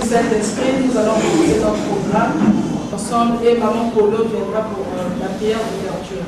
Saint-Esprit, nous allons commencer notre programme ensemble et Maman Polo viendra pour la prière d'ouverture.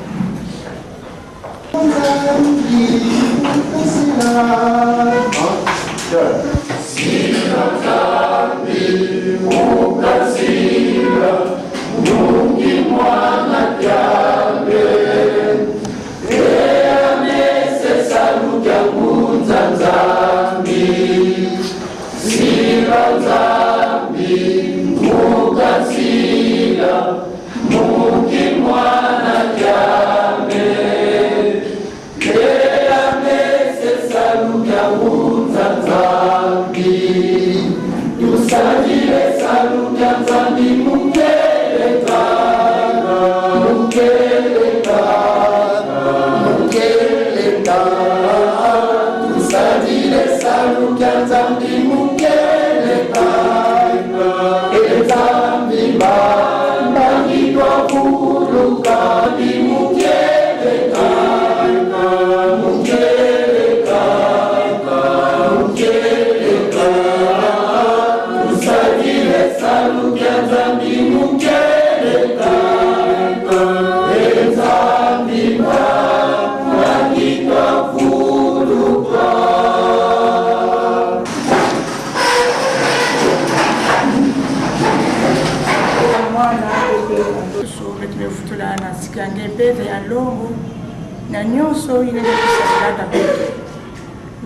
na nyonso ile kusalaka beto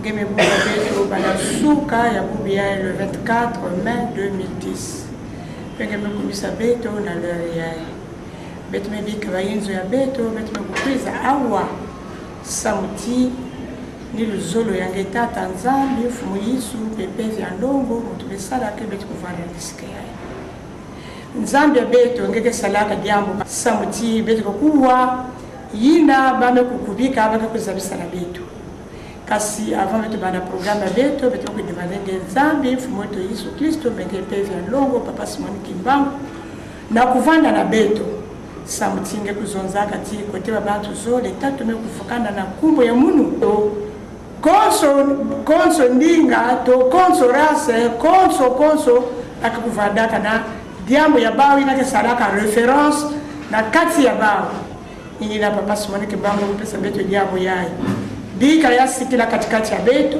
ngeme buba beto banasuka ya bubia le 24 mai 2010 ngeme kumisa beto na leo yae beto mebika bayinzo ya beto beto mekuiza awa samuti ni luzolo yange tata nzambi fumu yisu pepe vya ndongo mutubesala ke beto kuvana disike yae nzambi ya beto ngeke salaka diambo samuti beto kuwa yina bame kukubika baka kuzabisa na beto kasi avant beto bana programme beto beto ko demander nzambi fumu to Yesu Kristo menge pepe vya ndongo papa Simoni Kimbangu na kuvanda na beto samuti ngeke kuzonza kati kote babantu zole tatu me kufukana na kumbo ya munu konso ndinga to konso rase konso akakuvadaka na diambo ya bawi na kesalaka reference na kati ya bawi ini na papa Simoni Kimbangu mpesa beto diambo yae dika ya sikila katikati ya beto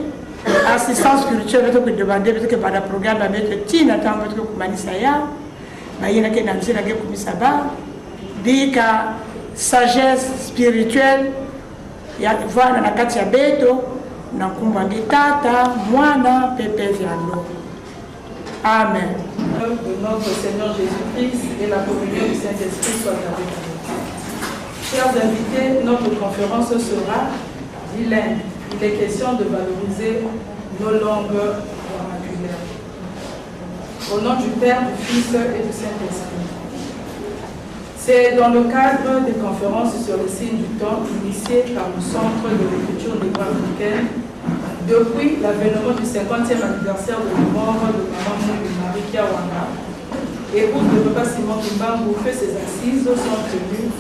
assistance spirituelle beto kudemande beto ke bana programme ya beto tina tango beto kumanisa yao bayina ke nanzira ke kumisa ba dika sagesse spirituelle ya vana na kati ya beto na kumba tata mwana pepe vyando. Amen. De notre Seigneur Jésus-Christ et la communion du Saint-Esprit soit avec nous. Chers invités, notre conférence sera bilingue. Il est question de valoriser nos langues vernaculaires. Au nom du Père, du Fils et du Saint-Esprit. C'est dans le cadre des conférences sur le signe du temps initiées par le Centre de l'écriture négro-africaine depuis l'avènement du 50e anniversaire de la mort de Maman Marie Kiawanga épouse de Papa Simon Kimbangu, que ses assises sont tenues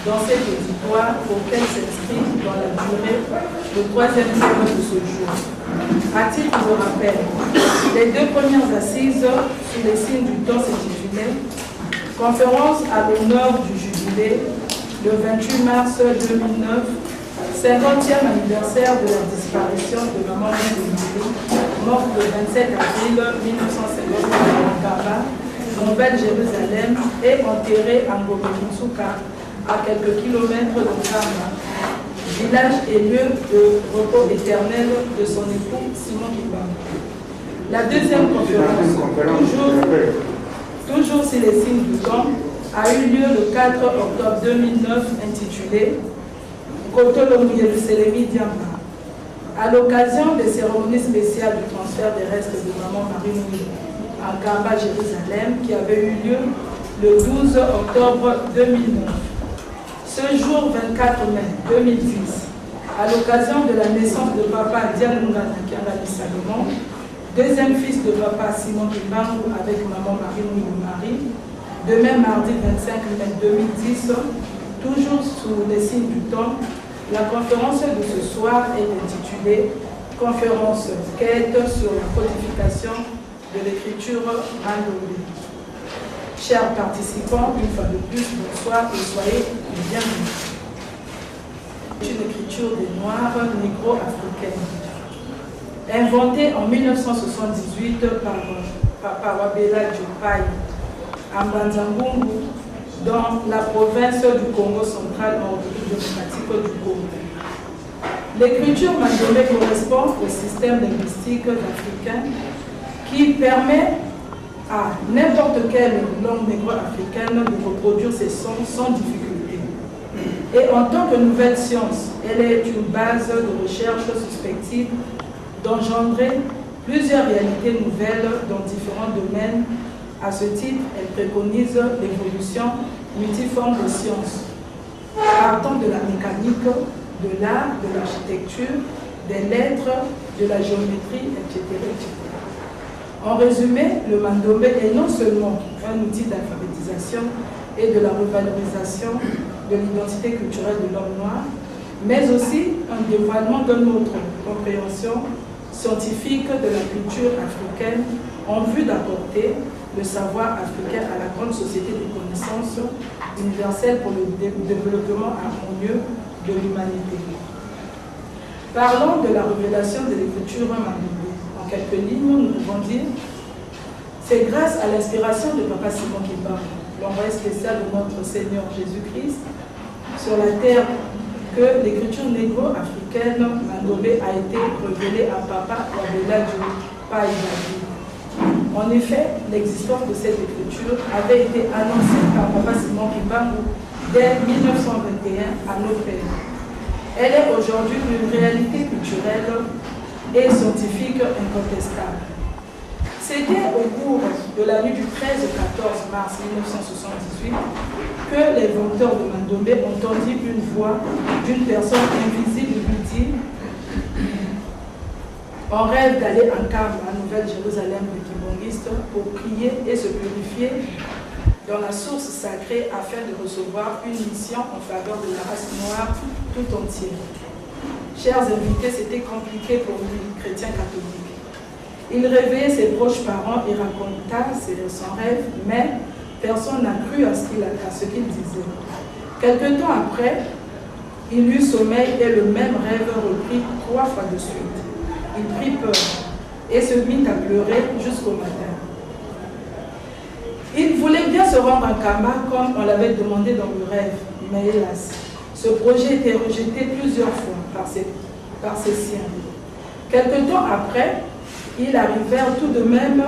dans cet auditoire auquel s'inscrit dans la durée le 3e thème de ce jour. À titre de rappel, les 2 premières assises sous les signes du temps s'intitulaient Conférence à l'honneur du jubilé, le 28 mars 2009, 50e anniversaire de la disparition de Maman Moumouli, morte le 27 avril 1950 à Kaba, Nouvelle-Jérusalem, et enterrée à Ngomé-Moussouka, à quelques kilomètres de Kaba, village et lieu de repos éternel de son époux Simon Kimbangu. La deuxième conférence, toujours sur les signes du temps, a eu lieu le 4 octobre 2009, intitulée Kotolongu Yerusalemi Diamba, à l'occasion des cérémonies spéciales du transfert des restes de Maman Marie Mouli à Kaba, Jérusalem, qui avait eu lieu le 12 octobre 2009. Ce jour 24 mai 2010, à l'occasion de la naissance de Papa Dianungana Kiangani Salomon, deuxième fils de Papa Simon Kimbangu avec Maman Marie Mouli, demain mardi 25 mai 2010, toujours sous les signes du temps, la conférence de ce soir est intitulée Conférence quête sur la codification de l'écriture mandolée. Chers participants, une fois de plus, bonsoir et soyez bienvenus. Une écriture des Noirs négro-africaine, inventée en 1978 par Papa Wabela Diopaye à Mbanzangungu, dans la province du Congo central en République démocratique du Congo. L'écriture mandolée correspond au système linguistique africain qui permet à n'importe quelle langue négro-africaine de reproduire ses sons sans difficulté. Et en tant que nouvelle science, elle est une base de recherche suspective d'engendrer plusieurs réalités nouvelles dans différents domaines. À ce titre, elle préconise l'évolution multiforme des sciences, partant de la mécanique, de l'art, de l'architecture, des lettres, de la géométrie, etc. En résumé, le mandomé est non seulement un outil d'alphabétisation et de la revalorisation de l'identité culturelle de l'homme noir, mais aussi un dévoilement de notre compréhension scientifique de la culture africaine en vue d'apporter le savoir africain à la grande société de connaissances universelle pour le développement harmonieux de l'humanité. Parlons de la révélation de l'écriture mandolée. En quelques lignes, nous pouvons dire c'est grâce à l'inspiration de Papa Simon Kimbangu, l'envoyé spécial de notre Seigneur Jésus-Christ sur la terre, que l'écriture négro-africaine mandolée a été révélée à Papa Wabela Diopaye. En effet, l'existence de cette écriture avait été annoncée par Papa Simon Kimbangu dès 1921 à nos pays. Elle est aujourd'hui une réalité culturelle et scientifique incontestable. C'était au cours de la nuit du 13 au 14 mars 1978 que les venteurs de Mandombe ont entendu une voix d'une personne invisible lui dire on rêve d'aller en Kaba, à Nouvelle-Jérusalem de Kimbangiste, pour prier et se purifier dans la source sacrée afin de recevoir une mission en faveur de la race noire tout entière. Chers invités, c'était compliqué pour lui, chrétien catholique. Il réveillait ses proches parents et raconta son rêve, mais personne n'a cru à ce qu'il disait. Quelque temps après, il eut sommeil et le même rêve reprit 3 fois de suite. Il prit peur et se mit à pleurer jusqu'au matin. Il voulait bien se rendre en Kamba comme on l'avait demandé dans le rêve, mais hélas, ce projet était rejeté plusieurs fois par ses siens. Quelque temps après, ils arrivèrent tout de même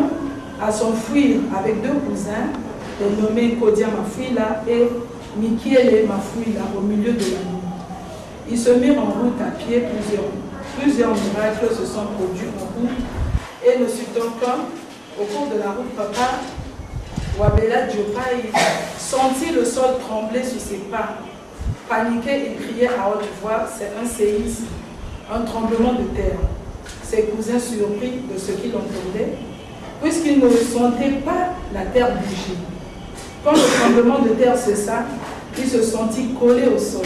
à s'enfuir avec 2 cousins, les nommés Kodia Mafuila et Mikiele Mafuila, au milieu de la nuit. Ils se mirent en route à pied, plusieurs miracles se sont produits en route, et ne fut donc qu'au cours de la route, Papa Wabela Diopaye sentit le sol trembler sous ses pas. Paniqué, il criait à haute voix, c'est un séisme, un tremblement de terre. Ses cousins surpris de ce qu'il entendait, puisqu'ils ne sentaient pas la terre bouger. Quand le tremblement de terre cessa, il se sentit collé au sol,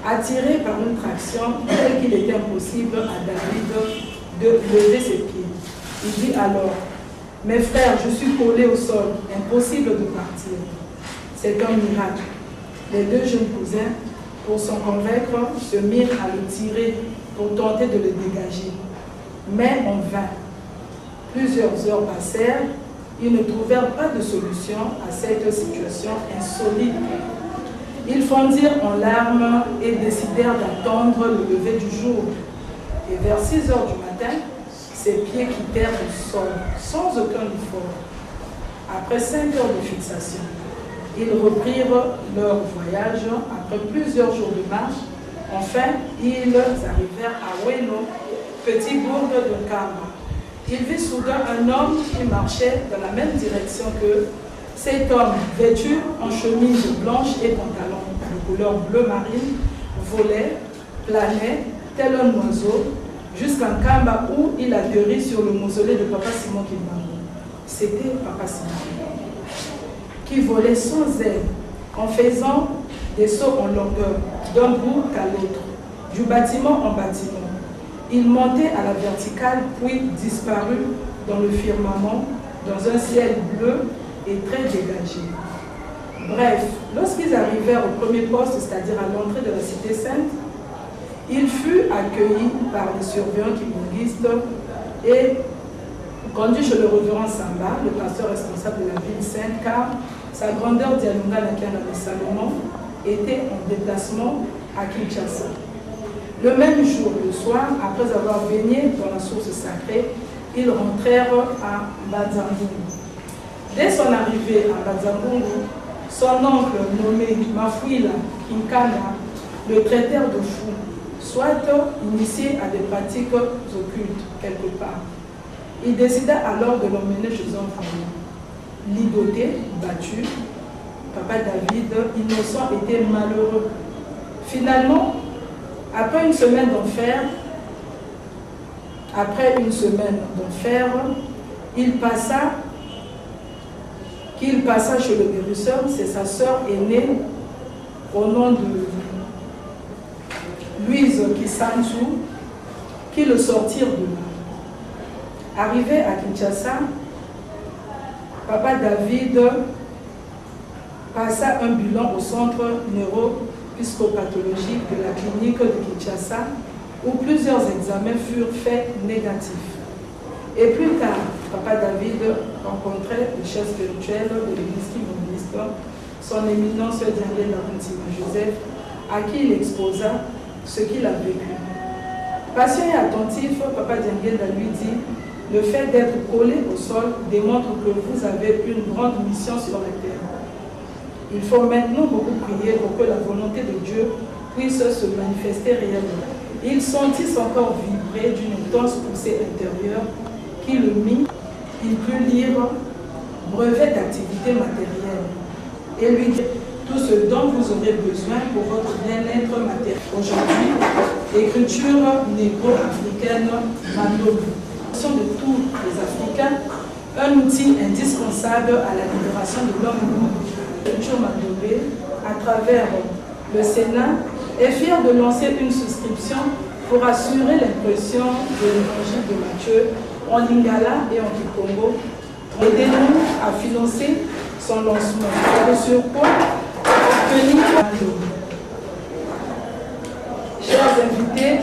attiré par une traction telle qu'il était impossible à David de lever ses pieds. Il dit alors, « Mes frères, je suis collé au sol, impossible de partir. » C'est un miracle. Les deux jeunes cousins, pour s'en convaincre, se mirent à le tirer pour tenter de le dégager. Mais en vain. Plusieurs heures passèrent, ils ne trouvèrent pas de solution à cette situation insolite. Ils fondirent en larmes et décidèrent d'attendre le lever du jour. Et vers 6 heures du matin, ses pieds quittèrent le sol, sans aucun effort. Après 5 heures de fixation, ils reprirent leur voyage. Après plusieurs jours de marche, enfin, ils arrivèrent à Weno, petit bourg de Kamba. Il vit soudain un homme qui marchait dans la même direction que cet homme, vêtu en chemise blanche et pantalon de couleur bleu marine, volait, planait, tel un oiseau, jusqu'à Kamba où il atterrit sur le mausolée de Papa Simon Kimbangu. C'était Papa Simon, qui volait sans aile, en faisant des sauts en longueur, d'un bout à l'autre, du bâtiment en bâtiment. Il montait à la verticale, puis disparut dans le firmament, dans un ciel bleu et très dégagé. Bref, lorsqu'ils arrivèrent au premier poste, c'est-à-dire à l'entrée de la cité sainte, il fut accueilli par les surveillants kimbanguistes et conduit chez le révérend Samba, le pasteur responsable de la ville sainte, car sa grandeur Dialunga Nakana de Salomon était en déplacement à Kinshasa. Le même jour, le soir, après avoir baigné dans la source sacrée, ils rentrèrent à Badzambungu. Dès son arrivée à Badzambungu, son oncle nommé Mafuila Kinkana le traitèrent de fou, soit initié à des pratiques occultes quelque part. Il décida alors de l'emmener chez un famille. Ligoté, battu, Papa David, innocent, était malheureux. Finalement, après une semaine d'enfer, qu'il passa chez le guérisseur, c'est sa sœur aînée au nom de Louise Kisanzu qui le sortirent de là. Arrivé à Kinshasa, Papa David passa un bilan au centre neuro-psychopathologique de la clinique de Kinshasa où plusieurs examens furent faits négatifs. Et plus tard, Papa David rencontrait le chef spirituel de l'église kimbanguiste, son éminence Daniel Larontima Joseph, à qui il exposa ce qu'il a vécu. Patient et attentif, Papa Daniel lui dit: le fait d'être collé au sol démontre que vous avez une grande mission sur la terre. Il faut maintenant beaucoup prier pour que la volonté de Dieu puisse se manifester réellement. Il sentit son corps vibrer d'une intense poussée intérieure qui le mit, il put lire brevet d'activité matérielle et lui dit tout ce dont vous aurez besoin pour votre bien-être matériel. Aujourd'hui, écriture négro-africaine Mandobu. De tous les Africains, un outil indispensable à la libération de l'homme. L'écriture Mandobé, à travers le Sénat, est fier de lancer une souscription pour assurer l'impression de l'évangile de Matthieu en Lingala et en Kikongo. Aidez-nous à financer son lancement. Le surpoids obtenu par Mandobé. Chers invités,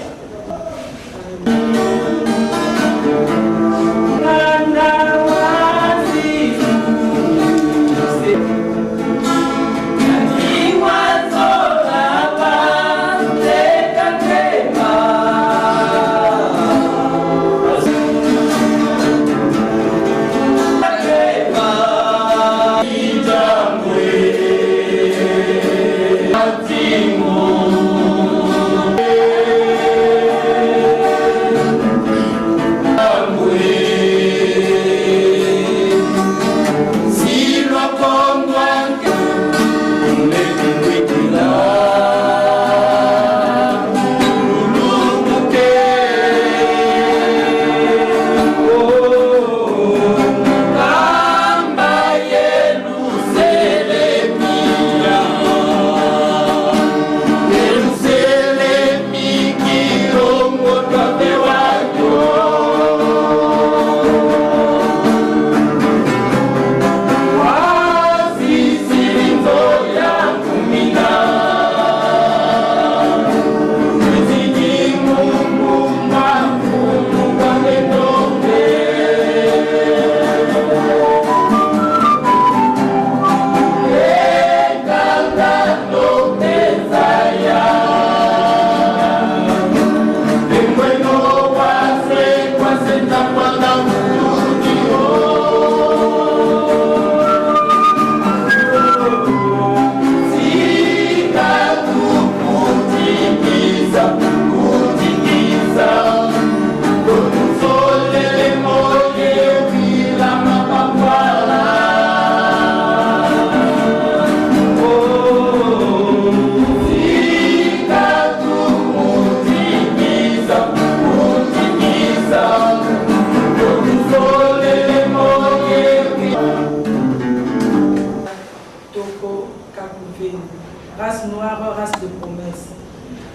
race noire, race de promesse.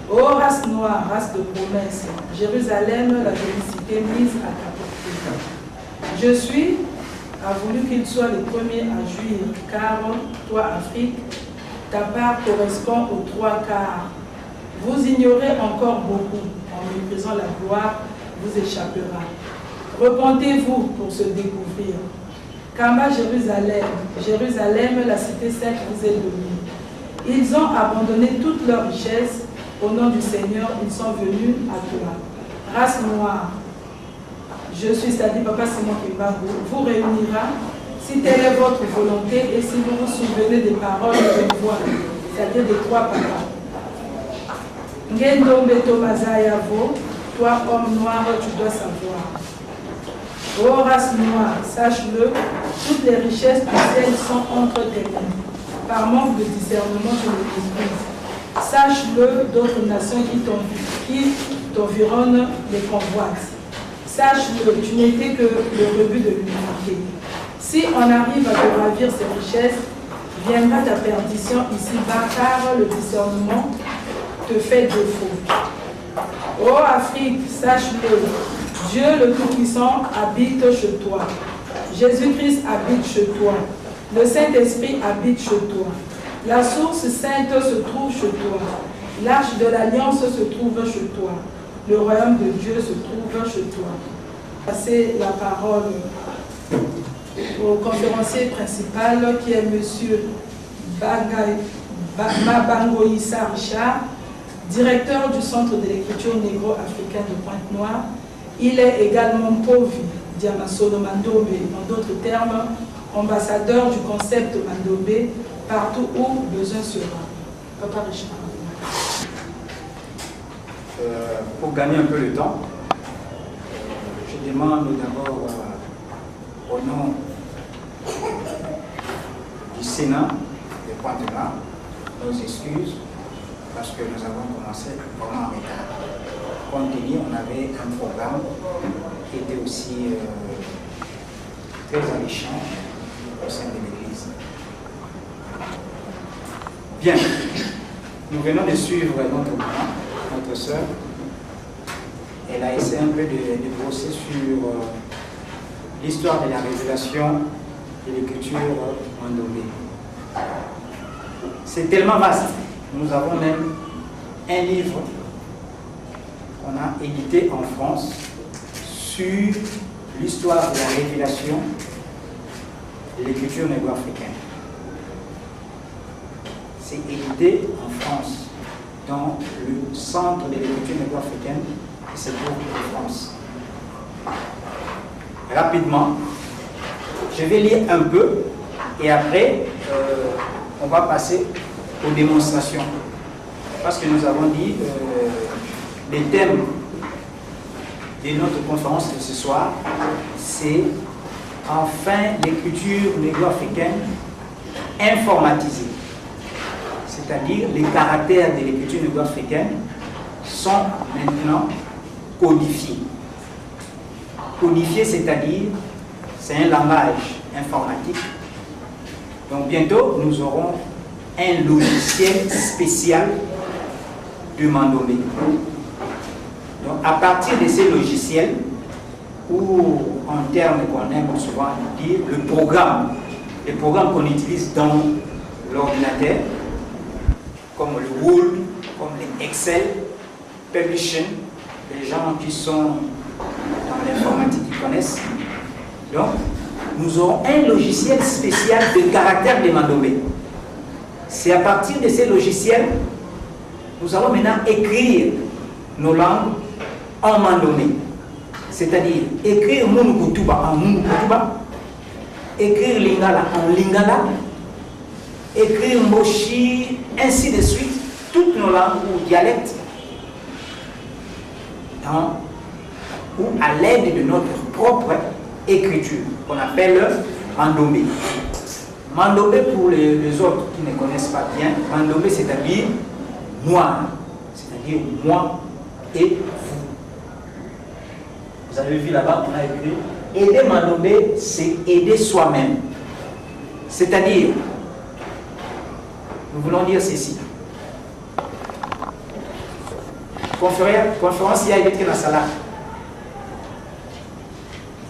Ô race noire, race de promesse, Jérusalem, la jolie cité mise à ta portée. Je suis, a voulu qu'ils soient les premiers à jouir, car toi, Afrique, ta part correspond aux 3 quarts. Vous ignorez encore beaucoup, en méprisant la gloire, vous échappera. Repentez-vous pour se découvrir. Kamba, Jérusalem, Jérusalem, la cité sainte vous est donnée. Ils ont abandonné toute leur richesse. Au nom du Seigneur, ils sont venus à toi. Race noire, je suis Sadi Papa Simon Kimbangu, vous réunira si telle est votre volonté et si vous vous souvenez des paroles que je vois, c'est-à-dire des 3 papas. Ngendo Beto Mazayavo, toi homme noir, tu dois savoir. Ô race noire, sache-le, toutes les richesses du ciel sont entre tes mains. Par manque de discernement, tu les détruises. Sache-le, d'autres nations qui t'environnent les convoitent. Sache-le, tu n'étais que le rebut de l'humanité. Si on arrive à te ravir ces richesses, viendra ta perdition ici-bas, car le discernement te fait défaut. Ô Afrique, sache-le, Dieu le Tout-Puissant habite chez toi. Jésus-Christ habite chez toi. Le Saint-Esprit habite chez toi. La source sainte se trouve chez toi. L'arche de l'Alliance se trouve chez toi. Le royaume de Dieu se trouve chez toi. Passer la parole au conférencier principal qui est M. Mabangoïssa Richard, directeur du Centre de l'écriture négro-africaine de Pointe-Noire. Il est également Povi Diamasono Mandombe, en d'autres termes, ambassadeur du concept Mandombe, partout où besoin sera. Papa Richard. Pour gagner un peu le temps, je demande d'abord au nom du Sénat de Pointe-Noire nos excuses parce que nous avons commencé vraiment en retard. Compte tenu, on avait un programme qui était aussi très alléchant au sein de l'Église. Bien, nous venons de suivre notre maman, notre sœur. Elle a essayé un peu de brosser sur l'histoire de la révélation de l'écriture mandobé. C'est tellement vaste. Nous avons même un livre qu'on a édité en France sur l'histoire de la révélation de l'écriture négro-africaine. C'est édité en France, dans le centre de l'écriture négro-africaine qui se trouve en France. Rapidement, je vais lire un peu et après, on va passer aux démonstrations. Parce que nous avons dit les thèmes de notre conférence de ce soir, c'est enfin l'écriture négro-africaine informatisée. C'est-à-dire les caractères de l'écriture négro-africaine sont maintenant codifiés. Codifié, c'est-à-dire c'est un langage informatique. Donc bientôt, nous aurons un logiciel spécial du Mandomé. Donc à partir de ces logiciels, ou en termes qu'on aime souvent dire, le programme qu'on utilise dans l'ordinateur, comme le Word, comme les Excel, Publishing, les gens qui sont dans l'informatique qui connaissent. Donc, nous aurons un logiciel spécial de caractère de Mandomé. C'est à partir de ces logiciels, nous allons maintenant écrire nos langues en Mandomé. C'est-à-dire écrire Munukutuba en Munukutuba, écrire Lingala en Lingala, écrire Moshi, ainsi de suite, toutes nos langues ou dialectes, ou à l'aide de notre propre écriture, qu'on appelle Mandomé. Mandomé, pour les autres qui ne connaissent pas bien, Mandomé c'est-à-dire moi, c'est-à-dire moi et vous. Vous avez vu là-bas, on a écrit aider Mandomé, c'est aider soi-même. C'est-à-dire, nous voulons dire ceci. conférence, il y a une dans la salle.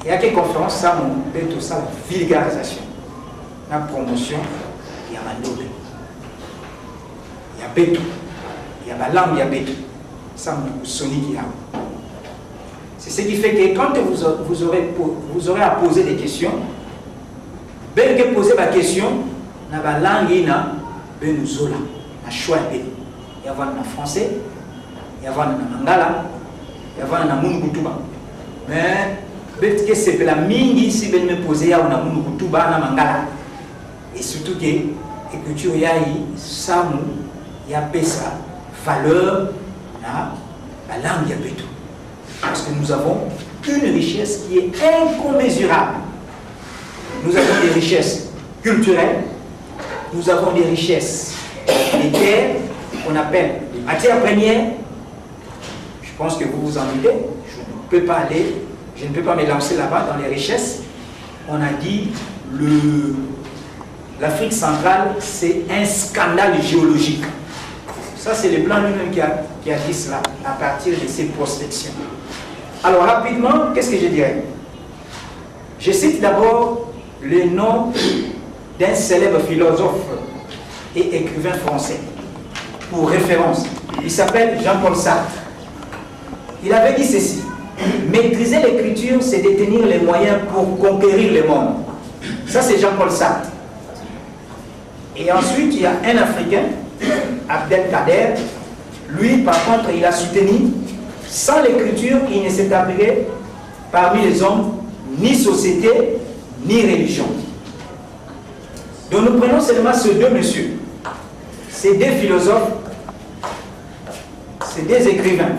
Il y a quelques conférences, ça, on peut tout ça, la vulgarisation, la promotion, il y a ma noble. Il y a Bétou, il y a ma langue, il y a Bétou. Ça, mon sonique, il y a. C'est ce qui fait que quand vous aurez à poser des questions, bien que poser ma question, dans la langue, il y a ben zola, na choix ben. Il y a en français, il y a en mangala, il y a en mungutuba. Mais peut-être que c'est la mingi si ben me poser à en mungutuba na mangala. Et surtout que écriture y a samu, y a pesa, valeur na la langue y a tout. Parce que nous avons une richesse qui est incommensurable. Nous avons des richesses culturelles, nous avons des richesses des terres qu'on appelle des matières premières. Je pense que vous vous en doutez. Je ne peux pas me lancer là-bas dans les richesses. On a dit l'Afrique centrale, c'est un scandale géologique. Ça, c'est le plan lui-même qui a dit cela à partir de ses prospections. Alors, rapidement, qu'est-ce que je dirais? Je cite d'abord le nom d'un célèbre philosophe et écrivain français, pour référence. Il s'appelle Jean-Paul Sartre. Il avait dit ceci: maîtriser l'écriture, c'est détenir les moyens pour conquérir le monde. Ça, c'est Jean-Paul Sartre. Et ensuite, il y a un Africain, Abdelkader. Lui, par contre, il a soutenu, sans l'écriture, il ne s'établirait parmi les hommes ni société, ni religion. Donc nous prenons seulement ces deux messieurs, ces deux philosophes, ces deux écrivains.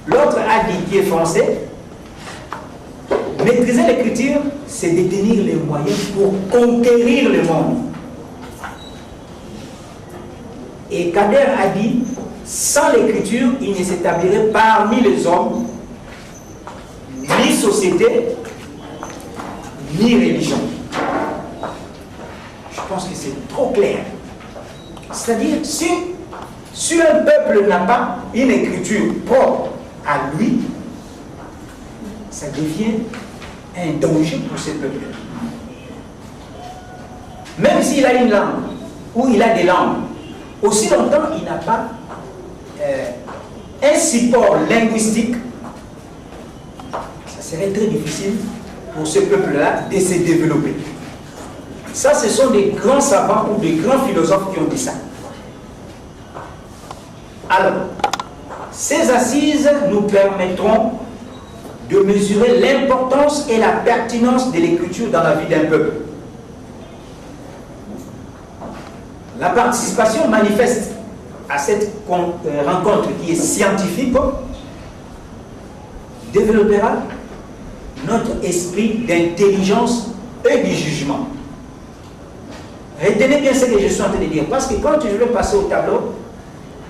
L'autre a dit, qui est français, maîtriser l'écriture, c'est détenir les moyens pour conquérir le monde. Et Kader a dit, sans l'écriture, il ne s'établirait parmi les hommes ni société, ni religion. Je pense que c'est trop clair. C'est-à-dire, si un peuple n'a pas une écriture propre à lui, ça devient un danger pour ce peuple. Même s'il a une langue, ou il a des langues, aussi longtemps il n'a pas un support linguistique, ça serait très difficile pour ce peuple-là de se développer. Ça, ce sont des grands savants ou des grands philosophes qui ont dit ça. Alors, ces assises nous permettront de mesurer l'importance et la pertinence de l'écriture dans la vie d'un peuple. La participation manifeste à cette rencontre qui est scientifique développera notre esprit d'intelligence et du jugement. Retenez bien ce que je suis en train de dire, parce que quand je vais passer au tableau,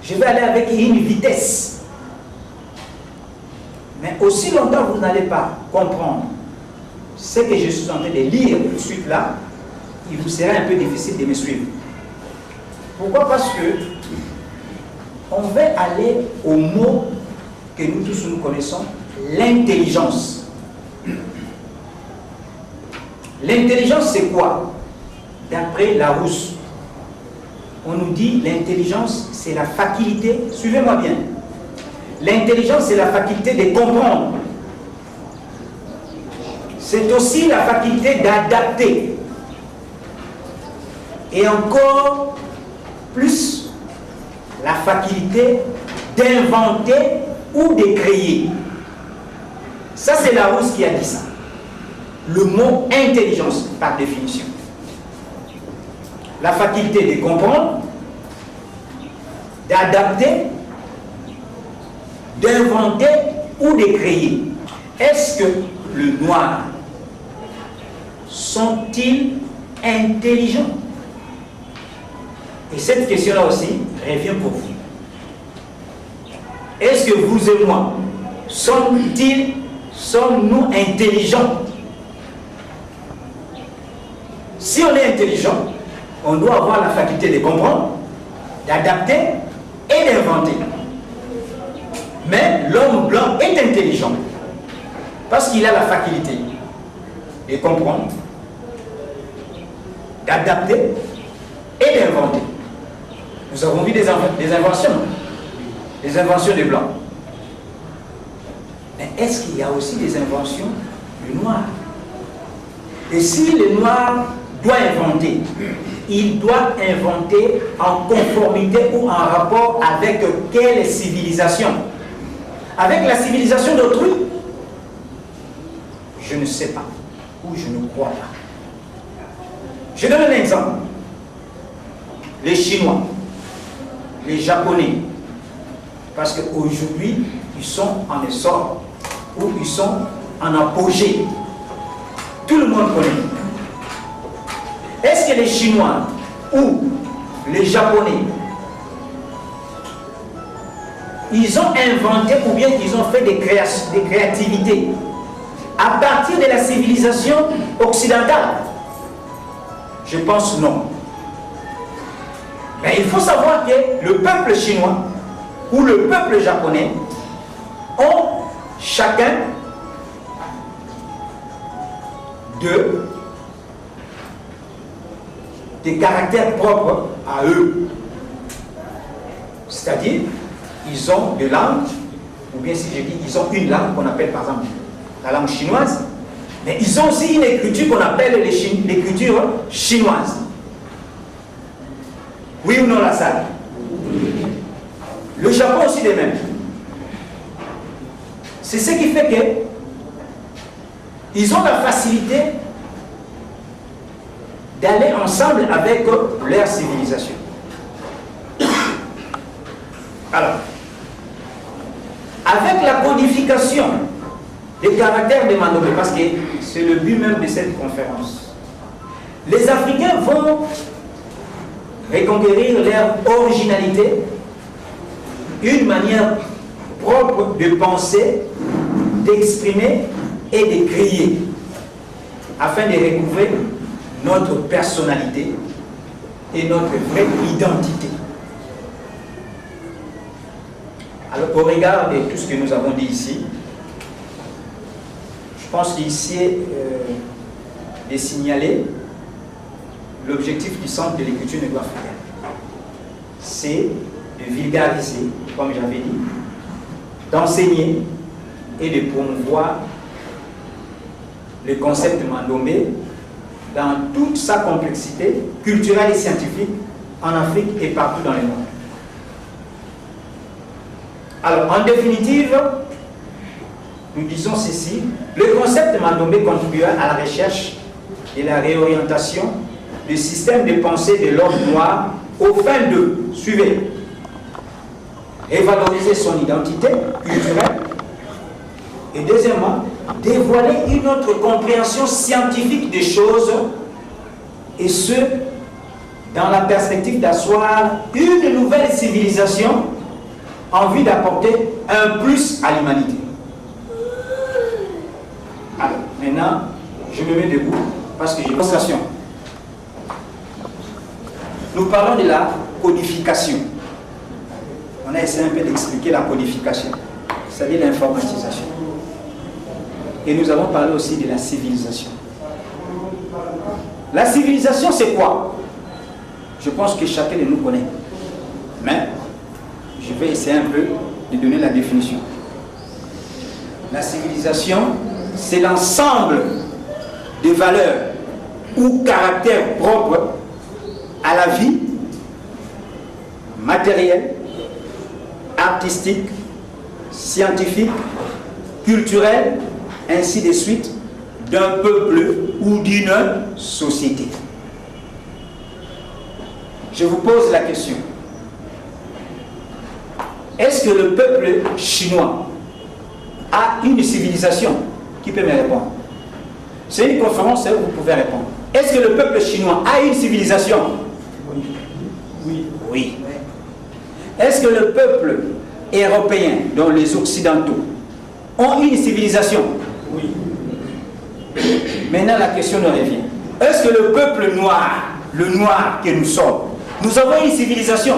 je vais aller avec une vitesse. Mais aussi longtemps vous n'allez pas comprendre ce que je suis en train de lire tout de suite là, il vous sera un peu difficile de me suivre. Pourquoi? Parce que on va aller au mot que nous tous nous connaissons, l'intelligence. L'intelligence, c'est quoi? D'après Larousse, on nous dit l'intelligence, c'est la faculté, suivez-moi bien, l'intelligence, c'est la faculté de comprendre. C'est aussi la faculté d'adapter. Et encore plus, la faculté d'inventer ou de créer. Ça, c'est Larousse qui a dit ça. Le mot intelligence, par définition. La faculté de comprendre, d'adapter, d'inventer ou de créer. Est-ce que le noir sont-ils intelligents? Et cette question-là aussi revient pour vous. Est-ce que vous et moi, sommes-nous intelligents? Si on est intelligent, on doit avoir la faculté de comprendre, d'adapter et d'inventer. Mais l'homme blanc est intelligent parce qu'il a la faculté de comprendre, d'adapter et d'inventer. Nous avons vu des inventions des blancs. Mais est-ce qu'il y a aussi des inventions du noir? Et si le noir doit inventer, il doit inventer en conformité ou en rapport avec quelle civilisation? Avec la civilisation d'autrui? Je ne sais pas, ou je ne crois pas. Je donne un exemple. Les Chinois, les Japonais, parce qu'aujourd'hui, ils sont en essor, ou ils sont en apogée. Tout le monde connaît. Est-ce que les Chinois ou les Japonais, ils ont inventé ou bien ils ont fait des créativités à partir de la civilisation occidentale? Je pense non. Mais il faut savoir que le peuple chinois ou le peuple japonais ont chacun des caractères propres à eux. C'est-à-dire, ils ont des langues, ou bien si je dis, ils ont une langue qu'on appelle par exemple la langue chinoise, mais ils ont aussi une écriture qu'on appelle l'écriture chinoise. Oui ou non, la salle? Le Japon aussi de même. C'est ce qui fait que ils ont la facilité d'aller ensemble avec leur civilisation. Alors, avec la codification des caractères de Mandobé, parce que c'est le but même de cette conférence, les Africains vont reconquérir leur originalité, une manière propre de penser, d'exprimer et de créer, afin de recouvrer notre personnalité et notre vraie identité. Alors, au regard de tout ce que nous avons dit ici, je pense qu'ici est de signaler l'objectif du Centre de l'écriture négro-africaine. C'est de vulgariser, comme j'avais dit, d'enseigner et de promouvoir le concept Mandombe dans toute sa complexité culturelle et scientifique en Afrique et partout dans le monde. Alors, en définitive, nous disons ceci: le concept Mandombe contribuera à la recherche et la réorientation du système de pensée de l'homme noir aux fins de, suivez, revaloriser son identité culturelle et deuxièmement, dévoiler une autre compréhension scientifique des choses, et ce, dans la perspective d'asseoir une nouvelle civilisation en vue d'apporter un plus à l'humanité. Alors, maintenant, je me mets debout parce que j'ai une conversation. Nous parlons de la codification. On a essayé un peu d'expliquer la codification, c'est-à-dire l'informatisation. Et nous avons parlé aussi de la civilisation. La civilisation, c'est quoi? Je pense que chacun de nous connaît. Mais je vais essayer un peu de donner la définition. La civilisation, c'est l'ensemble des valeurs ou caractères propres à la vie matérielle, artistique, scientifique, culturelle, ainsi de suite, d'un peuple ou d'une société. Je vous pose la question. Est-ce que le peuple chinois a une civilisation? Qui peut me répondre? C'est une conférence où vous pouvez répondre. Est-ce que le peuple chinois a une civilisation? Oui. Oui. Oui. Est-ce que le peuple européen, dont les Occidentaux, ont une civilisation? Oui. Maintenant, la question nous revient. Est-ce que le peuple noir, le noir que nous sommes, nous avons une civilisation?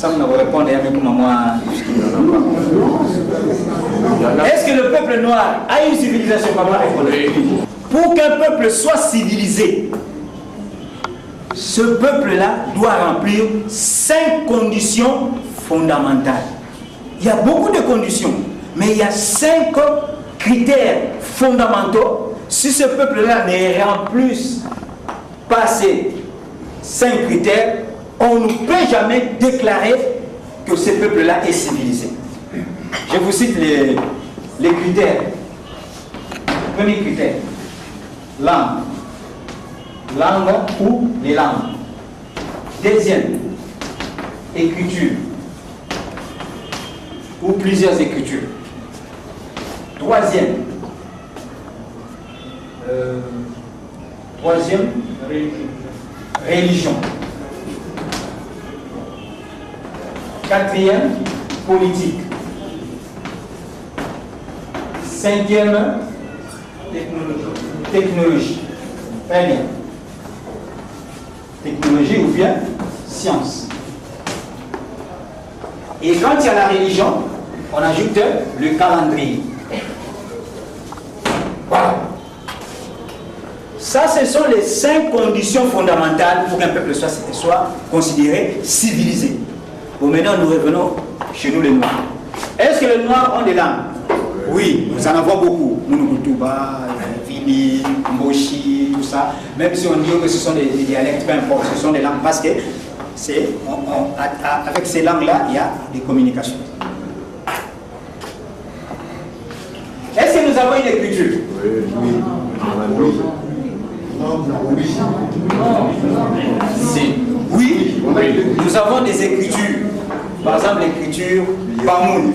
Ça me répond d'ailleurs comme moi. Est-ce que le peuple noir a une civilisation? Pour qu'un peuple soit civilisé, ce peuple-là doit remplir 5 conditions fondamentales. Il y a beaucoup de conditions, mais il y a 5 critères fondamentaux. Si ce peuple-là ne remplit pas ces 5 critères, on ne peut jamais déclarer que ce peuple-là est civilisé. Je vous cite les critères. Premier critère, langue. Langue ou les langues. Deuxième, écriture ou plusieurs écritures. Troisième, religion. Quatrième, politique. Cinquième, technologie. Très bien. Technologie ou bien science. Et quand il y a la religion, on ajoute le calendrier. Voilà. Ça, ce sont les 5 conditions fondamentales pour qu'un peuple soit considéré civilisé. Bon, maintenant, nous revenons chez nous les Noirs. Est-ce que les Noirs ont des langues? Oui, nous en avons beaucoup. Munukutuba, Vili, Mboshi, tout ça. Même si on dit que ce sont des dialectes, peu importe, ce sont des langues parce que avec ces langues-là, il y a des communications. Est-ce que nous avons une écriture? Oui, nous avons des écritures. Par exemple, l'écriture Bamoun,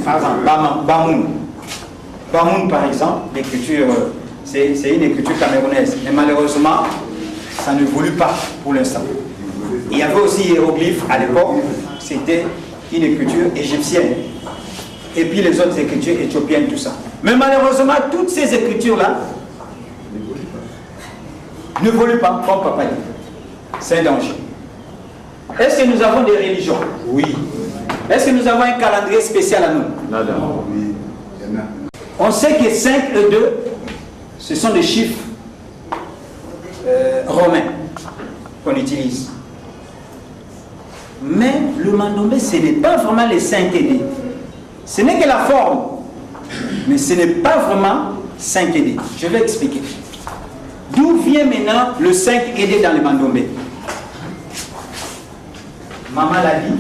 Bamoun, par exemple, l'écriture, c'est une écriture camerounaise. Mais malheureusement, ça ne évolue pas pour l'instant. Il y avait aussi hiéroglyphes à l'époque, c'était une écriture égyptienne. Et puis les autres écritures éthiopiennes, tout ça. Mais malheureusement, toutes ces écritures-là n'évoluent pas, comme papa dit. C'est un danger. Est-ce que nous avons des religions? Oui. Est-ce que nous avons un calendrier spécial à nous? Non. Oui. On sait que 5 et 2, ce sont des chiffres romains qu'on utilise. Mais le Mandombe, ce n'est pas vraiment les 5 et 2. Ce n'est que la forme, mais ce n'est pas vraiment 5 et 2. Je vais expliquer. D'où vient maintenant le 5 et 2 dans le Mandombe? Maman l'a dit.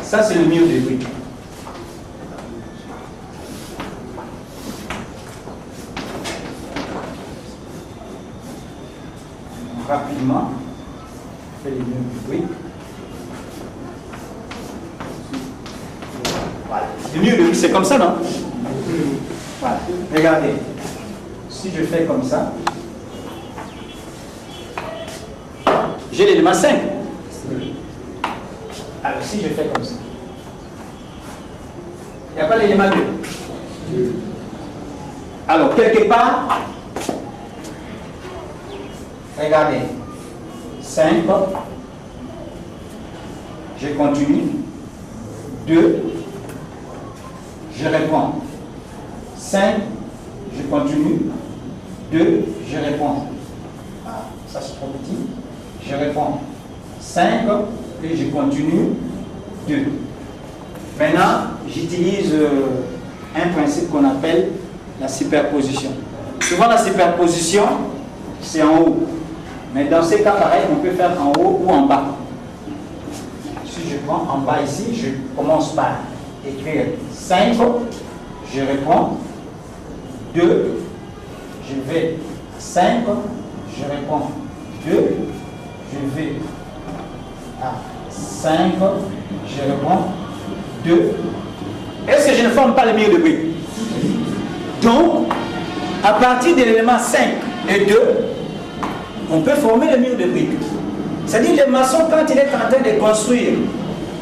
Ça, c'est le mur de briques. Rapidement, on fait les murs de briques. Voilà. Le mur de briques, c'est comme ça, non? Voilà. Regardez. Si je fais comme ça, j'ai l'élément 5. Alors, si je fais comme ça, il n'y a pas l'élément 2. Alors, quelque part, regardez, 5, je continue, 2, je réponds, 5, je continue, 2, je réponds. Ah, ça c'est trop petit, je réponds, 5, et je continue, 2. Maintenant, j'utilise un principe qu'on appelle la superposition. Souvent, la superposition, c'est en haut. Mais dans ces cas pareil, on peut faire en haut ou en bas. Si je prends en bas ici, je commence par écrire 5, je réponds, 2, je vais à 5, je réponds, 2, je vais à 5, je réponds 2. Est-ce que je ne forme pas le mur de briques? Donc, à partir de l'élément 5 et 2, on peut former le mur de briques. C'est-à-dire le maçon, quand il est en train de construire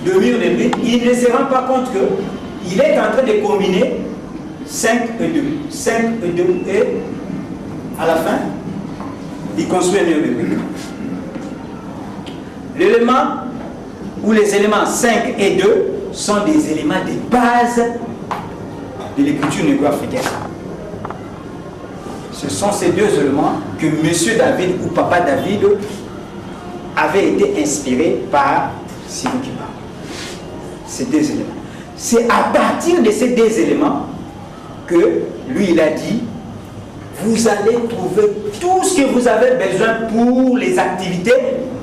le mur de briques, il ne se rend pas compte qu'il est en train de combiner 5 et 2. 5 et 2 et à la fin, il construit un bébé. L'élément ou les éléments 5 et 2 sont des éléments de base de l'écriture négro-africaine. Ce sont ces deux éléments que M. David ou Papa David avait été inspiré par Simon Kiba. Ces deux éléments. C'est à partir de ces deux éléments que lui il a dit, vous allez trouver tout ce que vous avez besoin pour les activités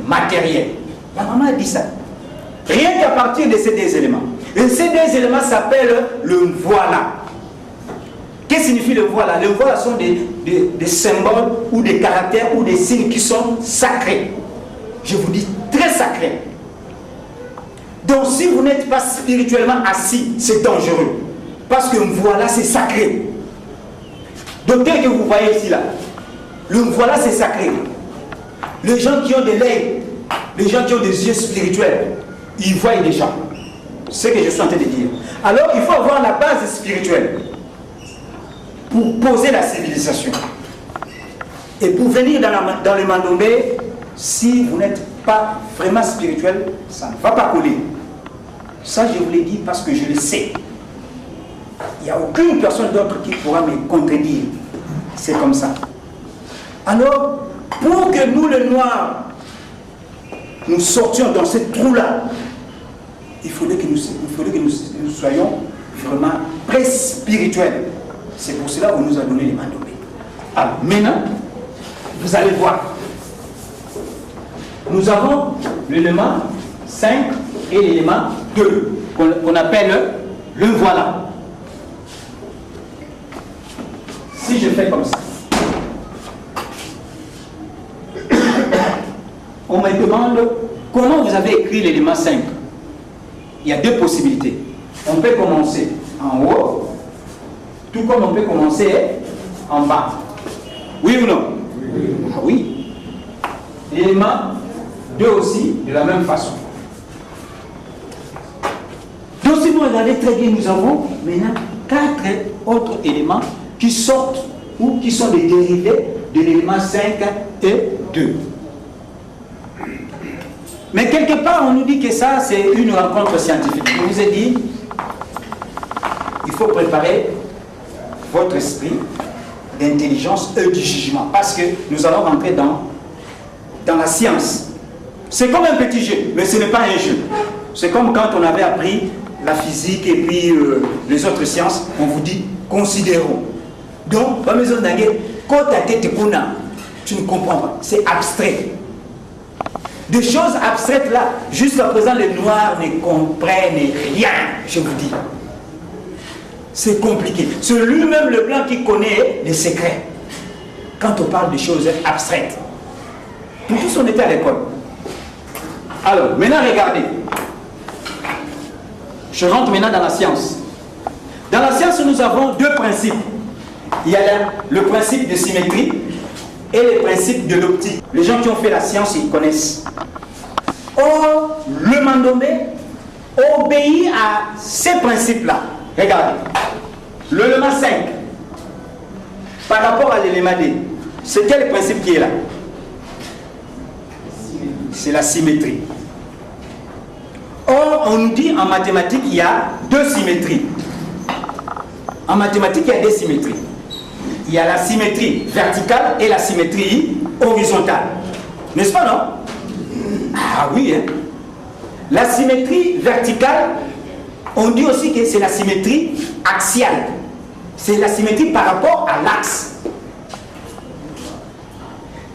matérielles. La maman a dit ça. Rien qu'à partir de ces deux éléments. Et ces deux éléments s'appellent le voilà. Qu'est-ce que signifie le voilà? Le voilà sont des symboles ou des caractères ou des signes qui sont sacrés. Je vous dis très sacrés. Donc si vous n'êtes pas spirituellement assis, c'est dangereux. Parce que voilà, c'est sacré. Donc tel que vous voyez ici là, le voilà, c'est sacré. Les gens qui ont de l'œil, les gens qui ont des yeux spirituels, ils voient déjà. C'est ce que je suis en train de dire. Alors il faut avoir la base spirituelle pour poser la civilisation. Et pour venir dans le Mandombe, si vous n'êtes pas vraiment spirituel, ça ne va pas coller. Ça, je vous l'ai dit parce que je le sais. Il n'y a aucune personne d'autre qui pourra me contredire. C'est comme ça. Alors, pour que nous, les Noirs, nous sortions dans ce trou-là, il faudrait que nous soyons vraiment très spirituels. C'est pour cela qu'on nous a donné les Mandombe. Alors, maintenant, vous allez voir. Nous avons l'élément 5 et l'élément 2, qu'on appelle le voilà. Si je fais comme ça, on me demande comment vous avez écrit l'élément 5. Il y a deux possibilités. On peut commencer en haut, tout comme on peut commencer en bas. Oui ou non? Oui. Ah oui. L'élément 2 aussi, de la même façon. Donc si vous regardez très bien, nous avons maintenant 4 autres éléments qui sortent ou qui sont des dérivés de l'élément 5 et 2. Mais quelque part, on nous dit que ça, c'est une rencontre scientifique. Je vous ai dit, il faut préparer votre esprit d'intelligence et du jugement. Parce que nous allons rentrer dans la science. C'est comme un petit jeu, mais ce n'est pas un jeu. C'est comme quand on avait appris la physique et puis les autres sciences, on vous dit, considérons. Donc, quand tu ne comprends pas, c'est abstrait. Des choses abstraites là, jusqu'à présent les Noirs ne comprennent rien, je vous dis. C'est compliqué. C'est lui-même le blanc qui connaît les secrets. Quand on parle de choses abstraites. Pour tous on était à l'école. Alors, maintenant regardez. Je rentre maintenant dans la science. Dans la science, nous avons deux principes. Il y a le principe de symétrie et le principe de l'optique. Les gens qui ont fait la science, ils connaissent. Or, le Mandombe obéit à ces principes-là. Regardez. L'élément 5, par rapport à l'élément D, c'est quel principe qui est là? C'est la symétrie. Or, on nous dit en mathématiques, il y a deux symétries. En mathématiques, il y a des symétries. Il y a la symétrie verticale et la symétrie horizontale. N'est-ce pas, non? Ah oui, hein? La symétrie verticale, on dit aussi que c'est la symétrie axiale. C'est la symétrie par rapport à l'axe.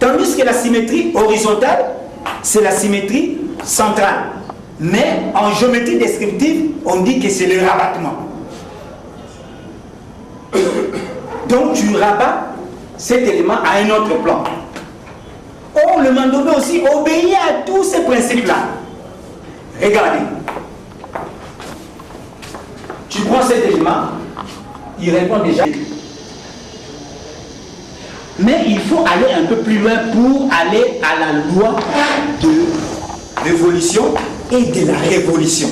Tandis que la symétrie horizontale, c'est la symétrie centrale. Mais en géométrie descriptive, on dit que c'est le rabattement. Donc tu rabats cet élément à un autre plan. Or, le Mandombe aussi obéit à tous ces principes-là. Regardez. Tu prends cet élément, il répond déjà. Mais il faut aller un peu plus loin pour aller à la loi de l'évolution et de la révolution.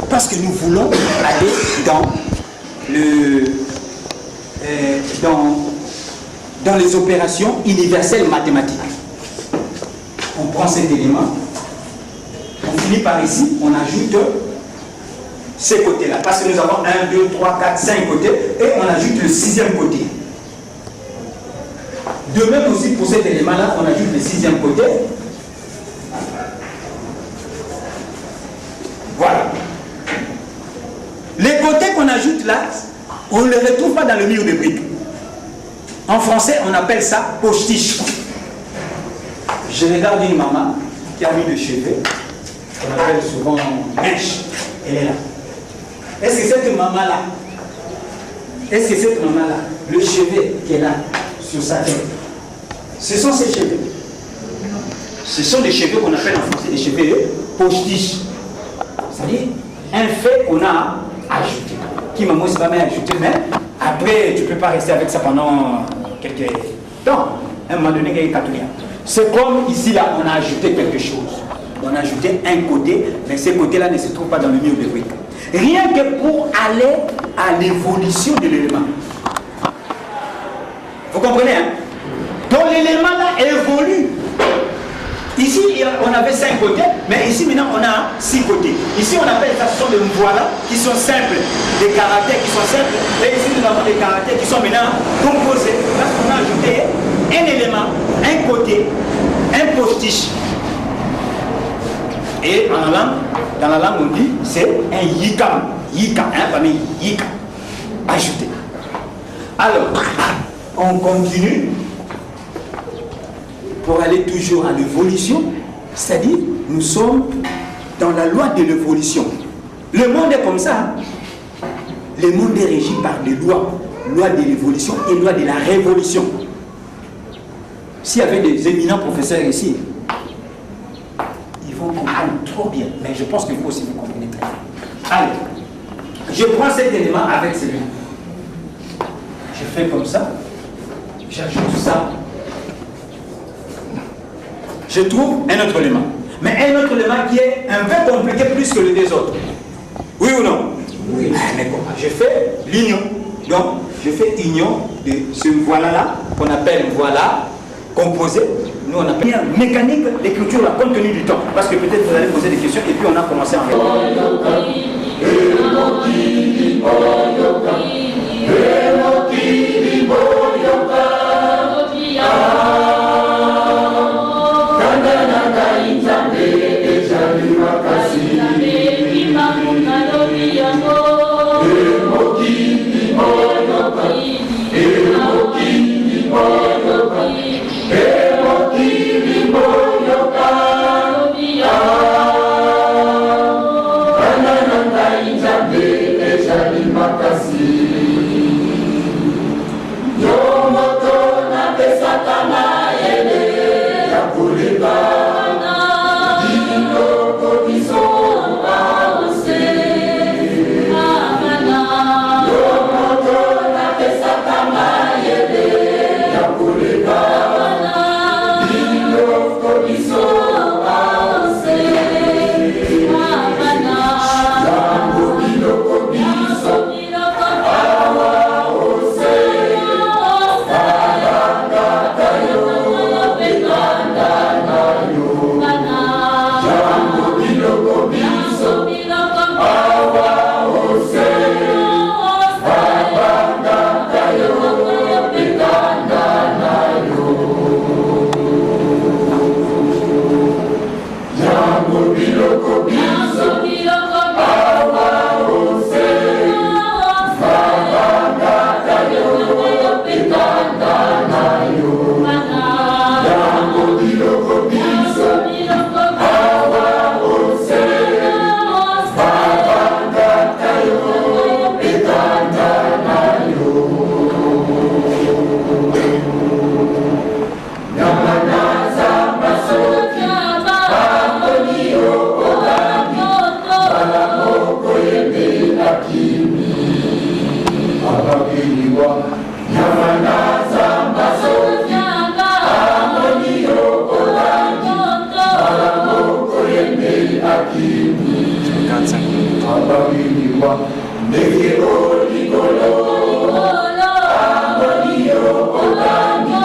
Parce que nous voulons aller dans dans les opérations universelles mathématiques. On prend cet élément, on finit par ici, on ajoute ces côtés-là. Parce que nous avons 1, 2, 3, 4, 5 côtés, et on ajoute le 6e côté. De même aussi pour cet élément-là, on ajoute le 6e côté. Voilà. Les côtés qu'on ajoute là, on ne les retrouve pas dans le mur de briques. En français, on appelle ça postiche. Je regarde une maman qui a mis le cheveu, qu'on appelle souvent mèche. Elle est là. Est-ce que cette maman-là, le cheveu qu'elle a sur sa tête, ce sont ses cheveux? Ce sont des cheveux qu'on appelle en français des cheveux postiches. C'est-à-dire un fait qu'on a ajouté. Qui m'a pas même ajouté, mais après tu ne peux pas rester avec ça pendant quelques temps. À un moment donné, il y a catholique. C'est comme ici, là, on a ajouté quelque chose. On a ajouté un côté, mais ce côté-là ne se trouve pas dans le mur de briques. Rien que pour aller à l'évolution de l'élément. Vous comprenez, hein? Donc l'élément là évolue. Ici, on avait 5 côtés, mais ici maintenant on a 6 côtés. Ici on appelle ça, ce sont des voilà qui sont simples, des caractères qui sont simples, et ici nous avons des caractères qui sont maintenant composés. Parce qu'on a ajouté un élément, un côté, un postiche. Et dans la langue on dit c'est un yikam. Yika, hein, famille yika. Ajouté. Alors, on continue pour aller toujours à l'évolution, c'est-à-dire nous sommes dans la loi de l'évolution. Le monde est comme ça. Hein? Le monde est régi par des lois. Loi de l'évolution et loi de la révolution. S'il y avait des éminents professeurs ici, ils vont comprendre trop bien. Mais je pense qu'il faut aussi vous comprendre très bien. Allez, je prends cet élément avec celui-là. Je fais comme ça. J'ajoute ça. Je trouve un autre élément. Mais un autre élément qui est un peu compliqué plus que les deux autres. Oui ou non? Oui. Mais comment? Je fais l'union. Donc, je fais union de ce voilà-là, qu'on appelle voilà, composé. Nous, on appelle mécanique d'écriture, la compte tenu du temps. Parce que peut-être vous allez poser des questions et puis on a commencé en fait. Negro, Nicolo, Amonio, Olangi.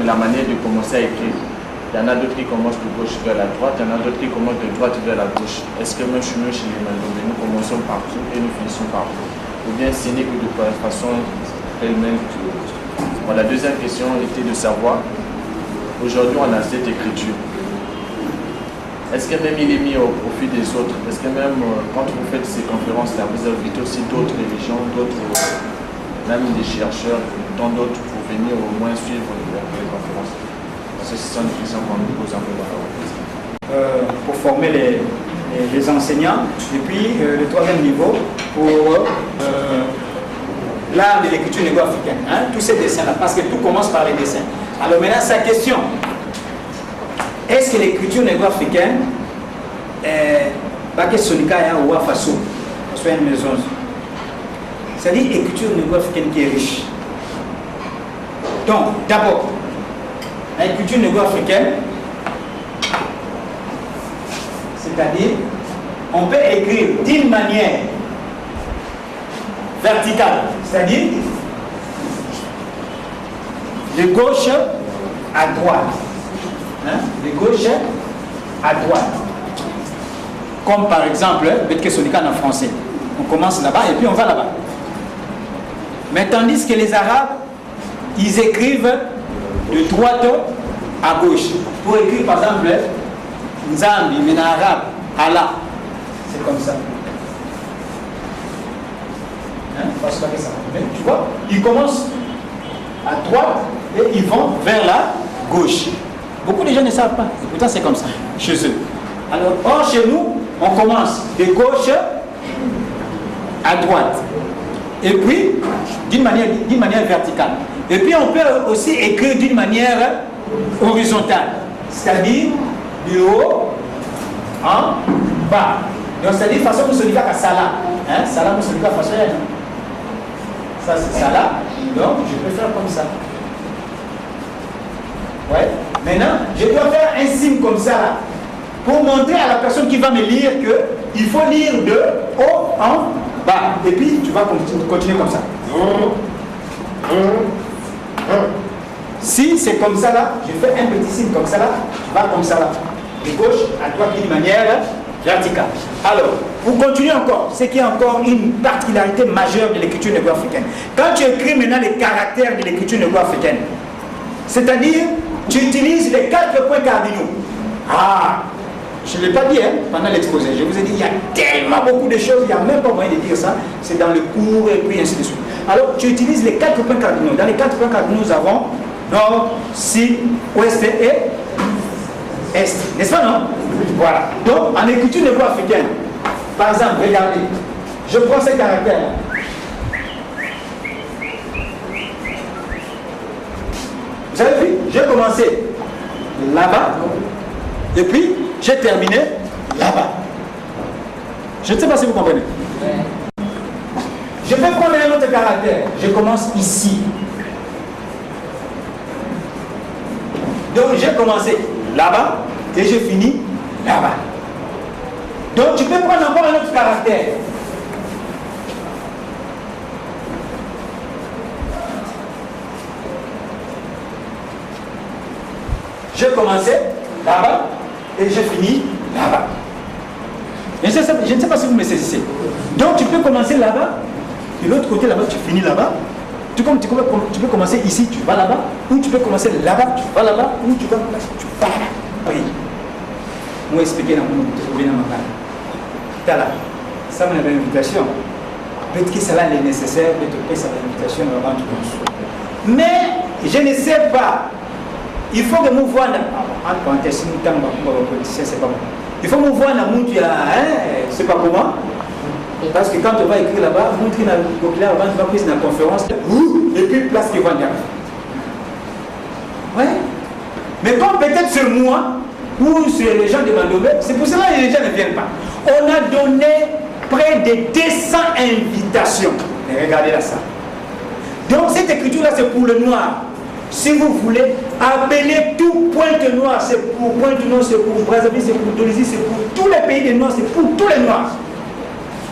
La manière de commencer à écrire. Il y en a d'autres qui commencent de gauche vers la droite, il y en a d'autres qui commencent de droite vers la gauche. Est-ce que même chez nous, les Mandongais, nous commençons partout et nous finissons partout? Ou bien ce n'est que de façon elle-même. Bon, la deuxième question était de savoir, aujourd'hui on a cette écriture. Est-ce que même il est mis au profit des autres? Est-ce que même quand vous faites ces conférences-là, vous invitez aussi d'autres religions, d'autres, même des chercheurs, tant d'autres, pour venir au moins suivre les conférences? Parce que ce sont des questions qu'on nous pose un peu dans la pour former les enseignants. Et puis le troisième niveau pour l'art de l'écriture négo-africaine. Hein, tous ces dessins-là, parce que tout commence par les dessins. Alors maintenant, sa question. Est-ce que l'écriture négo-africaine est pas sonika ou faso, soit une maison? C'est-à-dire l'écriture négo-africaine qui est riche. Donc, d'abord, la culture négo-africaine, c'est-à-dire, on peut écrire d'une manière verticale, c'est-à-dire de gauche à droite. Hein? De gauche à droite. Comme par exemple, Betke Sonika en français. On commence là-bas et puis on va là-bas. Mais tandis que les Arabes, ils écrivent de droite à gauche. Pour écrire par exemple Nzambi, mais en arabe, Allah. C'est comme ça. Hein? Parce que ça. Mais tu vois, ils commencent à droite et ils vont vers la gauche. Beaucoup de gens ne savent pas. Et pourtant c'est comme ça chez eux. Alors, or chez nous, on commence de gauche à droite. Et puis, d'une manière verticale. Et puis, on peut aussi écrire d'une manière horizontale. C'est-à-dire, du haut en bas. Donc, c'est-à-dire, façon que celui-là a Salah. Hein? Salah, que celui-là façon. Ça, c'est Salah. Donc, je peux faire comme ça. Ouais. Maintenant, je dois faire un signe comme ça là, pour montrer à la personne qui va me lire qu'il faut lire de haut en bas. Et puis, tu vas continuer comme ça. Si c'est comme ça là, je fais un petit signe comme ça là, tu vas comme ça là. De gauche à droite d'une manière verticale. Alors, pour continuer encore, c'est qu'il y a encore une particularité majeure de l'écriture négo-africaine. Quand tu écris maintenant les caractères de l'écriture négo-africaine, c'est-à-dire, tu utilises les 4 points cardinaux. Ah, je ne l'ai pas dit hein, pendant l'exposé. Je vous ai dit, il y a tellement beaucoup de choses, il n'y a même pas moyen de dire ça. C'est dans le cours et puis ainsi de suite. Alors, tu utilises les 4 points cardinaux. Dans les 4 points cardinaux, nous avons nord, sud, ouest et est. N'est-ce pas, non? Voilà. Donc, en écriture négo-africaine, par exemple, regardez, je prends ces caractères-là. Vous avez vu? J'ai commencé là-bas et puis j'ai terminé là-bas. Je ne sais pas si vous comprenez. Je peux prendre un autre caractère. Je commence ici. Donc j'ai commencé là-bas et je finis là-bas. Donc tu peux prendre encore un autre caractère. J'ai commencé là-bas et je finis là-bas. Je ne sais pas si vous me saisissez. Donc tu peux commencer là-bas, de l'autre côté là-bas, tu finis là-bas. Tu peux commencer ici, tu vas là-bas, ou tu peux commencer là-bas, tu vas là-bas, ou tu vas là-bas, tu vas là-bas. Oui. Moi expliquer dans mon bien dans ma part. Là, ça m'a une invitation. Peut-être que cela est nécessaire, peut-être que ça va l'invitation avant tout le monde. Mais je ne sais pas. Il faut que nous voyons, entre parenthèses, c'est pas bon. Il faut que nous voyons c'est pas comment. Parce que quand on va écrire là-bas, vous montrez dans là, on va prise dans la conférence, et puis place qui va dire. Ouais. Mais comme peut-être c'est moi, ou c'est les gens de Mandombe, c'est pour cela que les gens ne viennent pas. On a donné près de 200 invitations. Et regardez là ça. Donc cette écriture-là, c'est pour le noir. Si vous voulez, appelez tout Pointe Noire, c'est pour Pointe Noire, c'est pour Brazzaville, c'est pour Dolisie, c'est pour tous les pays des Noirs, c'est pour tous les Noirs.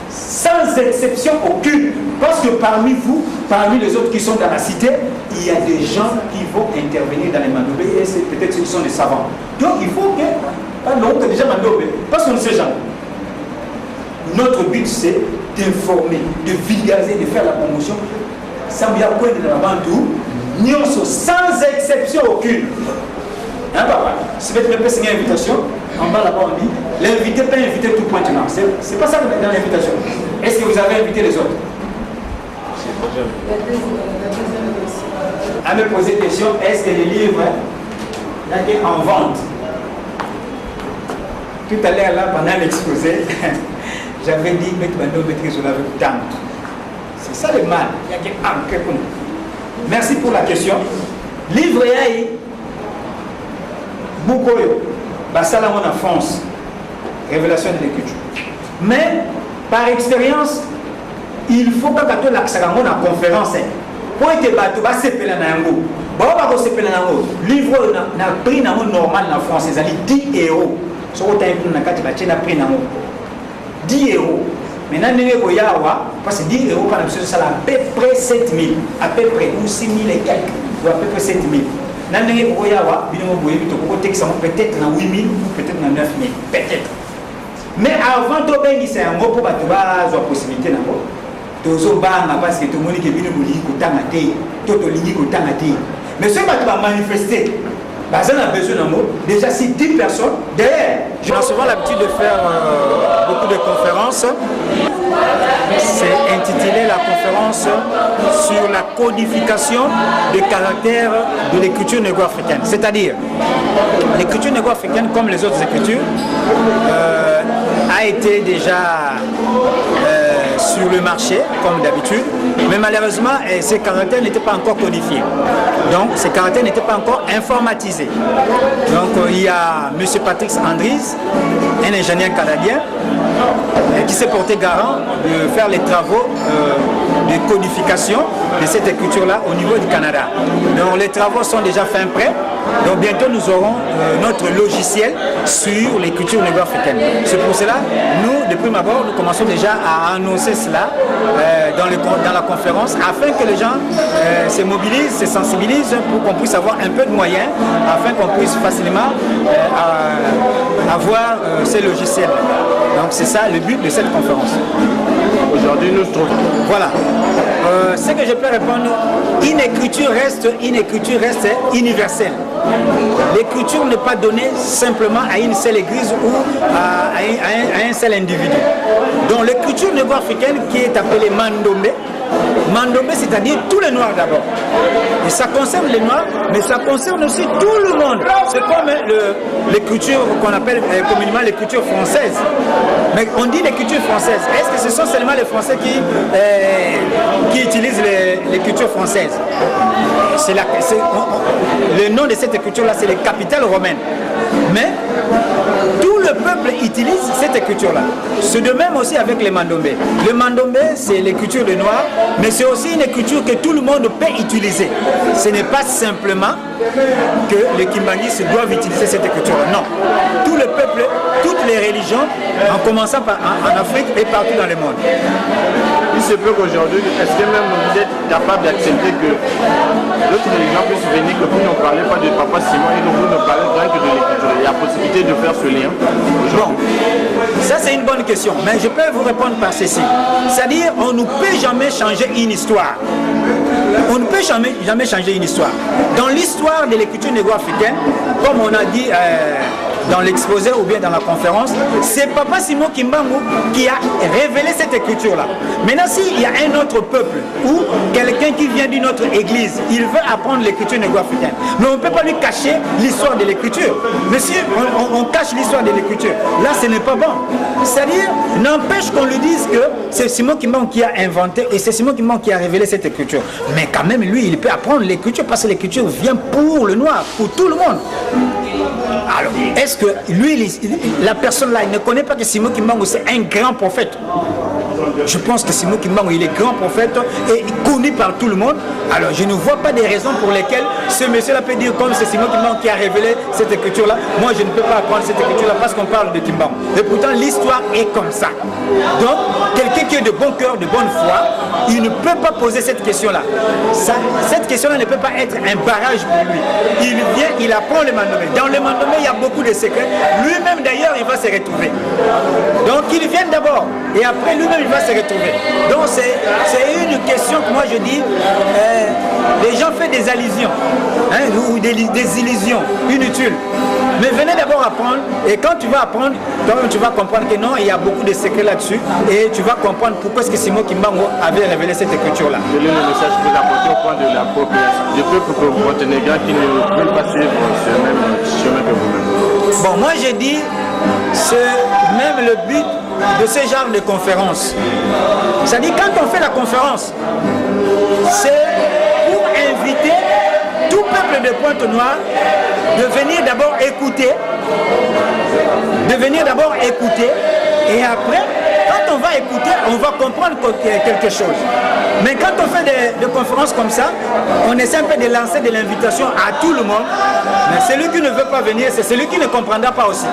Sans exception aucune. Parce que parmi vous, parmi les autres qui sont dans la cité, il y a des gens qui vont intervenir dans les Mandombe et c'est peut-être ceux qui sont des savants. Donc il faut que, pas non, que déjà Mandombe, parce qu'on ne sait jamais. Notre but c'est d'informer, de vulgariser, de faire la promotion. Sambia Pointe de la Bantou, sans exception aucune. Hein, papa? Si vous avez une invitation, en bas là-bas on dit l'invité peut inviter tout Pointe Noire. C'est pas ça dans l'invitation. Est-ce que vous avez invité les autres? À me poser des questions, est-ce que les livres sont en vente? Tout à l'heure là, pendant l'exposé, j'avais dit c'est ça le mal. Il y a quelqu'un. Merci pour la question. Livre Yaï, Boukoyo, Bassalamon en France, révélation de l'écriture. Mais, par expérience, il faut que tu aies l'accès à la conférence. Pour être battu, tu vas se faire un mot. Livre n'a pris un mot normal en France, c'est 10 euros. Si tu as pris un mot. 10 euros. Maintenant, parce que 10 euros, ça à peu près 7 000, à peu près, ou 6 000 et quelques, ou à peu près 7 000. Maintenant, peut-être dans 8 000 ou peut-être dans 9 000, peut-être. Mais avant de faire c'est un mot pour que tu aies la possibilité d'abord. Tu as parce que tout le monde est venu mais ce que tu vas manifester, on a besoin d'un mot. Déjà, si 10 personnes, derrière. J'ai souvent l'habitude de faire beaucoup de conférences. C'est intitulé la conférence sur la codification des caractères de l'écriture négro-africaine. C'est-à-dire, l'écriture négro-africaine, comme les autres écritures, a été déjà sur le marché, comme d'habitude, mais malheureusement, ces caractères n'étaient pas encore codifiés. Donc, ces caractères n'étaient pas encore informatisés. Donc, il y a M. Patrick Andries, un ingénieur canadien, qui s'est porté garant de faire les travaux de codification de cette écriture-là au niveau du Canada. Donc, les travaux sont déjà fin prêts. Donc, bientôt, nous aurons notre logiciel sur l'écriture négro-africaine. C'est pour cela, nous, de prime abord, nous commençons déjà à annoncer cela dans la conférence afin que les gens se mobilisent, se sensibilisent pour qu'on puisse avoir un peu de moyens, afin qu'on puisse facilement avoir ces logiciels. Donc c'est ça le but de cette conférence. Aujourd'hui, nous trouvons. Voilà. Ce que je peux répondre, une écriture reste universelle. L'écriture n'est pas donnée simplement à une seule église ou à un seul individu. Donc l'écriture négro-africaine qui est appelée Mandombe, Mandombe, c'est-à-dire tous les Noirs d'abord. Et ça concerne les Noirs, mais ça concerne aussi tout le monde. C'est comme l'écriture qu'on appelle communément l'écriture française. Mais on dit l'écriture française. Est-ce que ce sont seulement les Français qui utilisent l'écriture française? Le nom de cette écriture-là, c'est les capitales romaines. Mais tout le peuple utilisent cette écriture-là. C'est de même aussi avec les Mandombe. Le Mandombe, c'est l'écriture de noir, mais c'est aussi une écriture que tout le monde peut utiliser. Ce n'est pas simplement que les Kimbanguistes doivent utiliser cette écriture-là. Non. Tout le peuple, toutes les religions, en commençant par en Afrique et partout dans le monde. Il se peut qu'aujourd'hui, est-ce que même vous êtes capable d'accepter que d'autres religions puissent venir, que vous ne parlez pas de Papa Simon et que vous ne parlez rien que de l'écriture? Il y a possibilité de faire ce lien aujourd'hui? Bon, ça c'est une bonne question, mais je peux vous répondre par ceci. C'est-à-dire, on ne peut jamais changer une histoire. On ne peut jamais changer une histoire. Dans l'histoire de l'écriture négro-africaine, comme on a dit dans l'exposé ou bien dans la conférence, c'est Papa Simon Kimbangu qui a révélé cette écriture-là. Maintenant, s'il y a un autre peuple ou quelqu'un qui vient d'une autre église, il veut apprendre l'écriture négro-africaine. Mais on ne peut pas lui cacher l'histoire de l'écriture. Mais si on cache l'histoire de l'écriture, là, ce n'est pas bon. C'est-à-dire, n'empêche qu'on lui dise que c'est Simon Kimbangu qui a inventé et c'est Simon Kimbangu qui a révélé cette écriture. Mais quand même, lui, il peut apprendre l'écriture parce que l'écriture vient pour le noir, pour tout le monde. Alors, est-ce que lui, la personne là, il ne connaît pas que Simon Kimbangu c'est un grand prophète? Je pense que Simon Kimbangu, il est grand prophète et connu par tout le monde. Alors, je ne vois pas des raisons pour lesquelles ce monsieur-là peut dire comme c'est Simon Kimbangu qui a révélé cette écriture-là. Moi, je ne peux pas apprendre cette écriture-là parce qu'on parle de Kimbangu. Et pourtant, l'histoire est comme ça. Donc, quelqu'un qui est de bon cœur, de bonne foi, il ne peut pas poser cette question-là. Cette question-là ne peut pas être un barrage pour lui. Il vient, il apprend le Mandombe. Dans le Mandombe, il y a beaucoup de secrets. Lui-même, d'ailleurs, il va se retrouver. Donc, il vient d'abord. Et après, lui-même, il va se retrouver. Donc, c'est une question que moi, je dis, les gens font des allusions, hein, ou des illusions inutiles. Mais venez d'abord apprendre, et quand tu vas apprendre, toi-même tu vas comprendre que non, il y a beaucoup de secrets là-dessus, et tu vas comprendre pourquoi est-ce que Simon Kimbangu avait révélé cette écriture-là. Quel est le message que vous apportez au point de la population, du peuple monténégrin qui ne veut pas suivre ce même chemin que vous-même? Bon, moi j'ai dit, c'est même le but de ce genre de conférence. C'est-à-dire, quand on fait la conférence, c'est pour inviter tout peuple de Pointe-Noire de venir d'abord écouter, et après, quand on va écouter, on va comprendre quelque chose. Mais quand on fait des conférences comme ça, on essaie un peu de lancer de l'invitation à tout le monde. Mais celui qui ne veut pas venir, c'est celui qui ne comprendra pas aussi.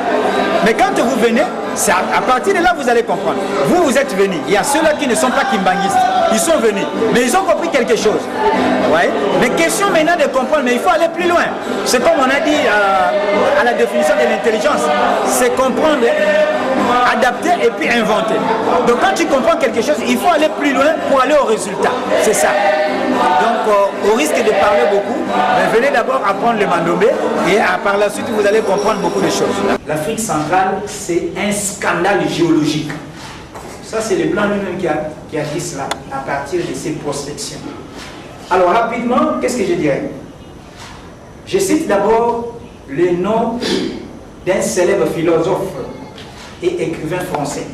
Mais quand vous venez, à partir de là, vous allez comprendre. Vous êtes venus. Il y a ceux-là qui ne sont pas kimbanguistes. Ils sont venus. Mais ils ont compris quelque chose. Ouais. Mais question maintenant de comprendre, mais il faut aller plus loin. C'est comme on a dit à la définition de l'intelligence. C'est comprendre, adapter et puis inventer. Donc quand tu comprends quelque chose, il faut aller plus loin pour aller au résultat. C'est ça. Donc au risque de parler beaucoup, mais venez d'abord apprendre le Mandombe et par la suite vous allez comprendre beaucoup de choses. L'Afrique centrale, c'est un scandale géologique. Ça, c'est le blanc lui-même qui a dit cela à partir de ses prospections. Alors rapidement, qu'est-ce que je dirais? Je cite d'abord le nom d'un célèbre philosophe et écrivain français,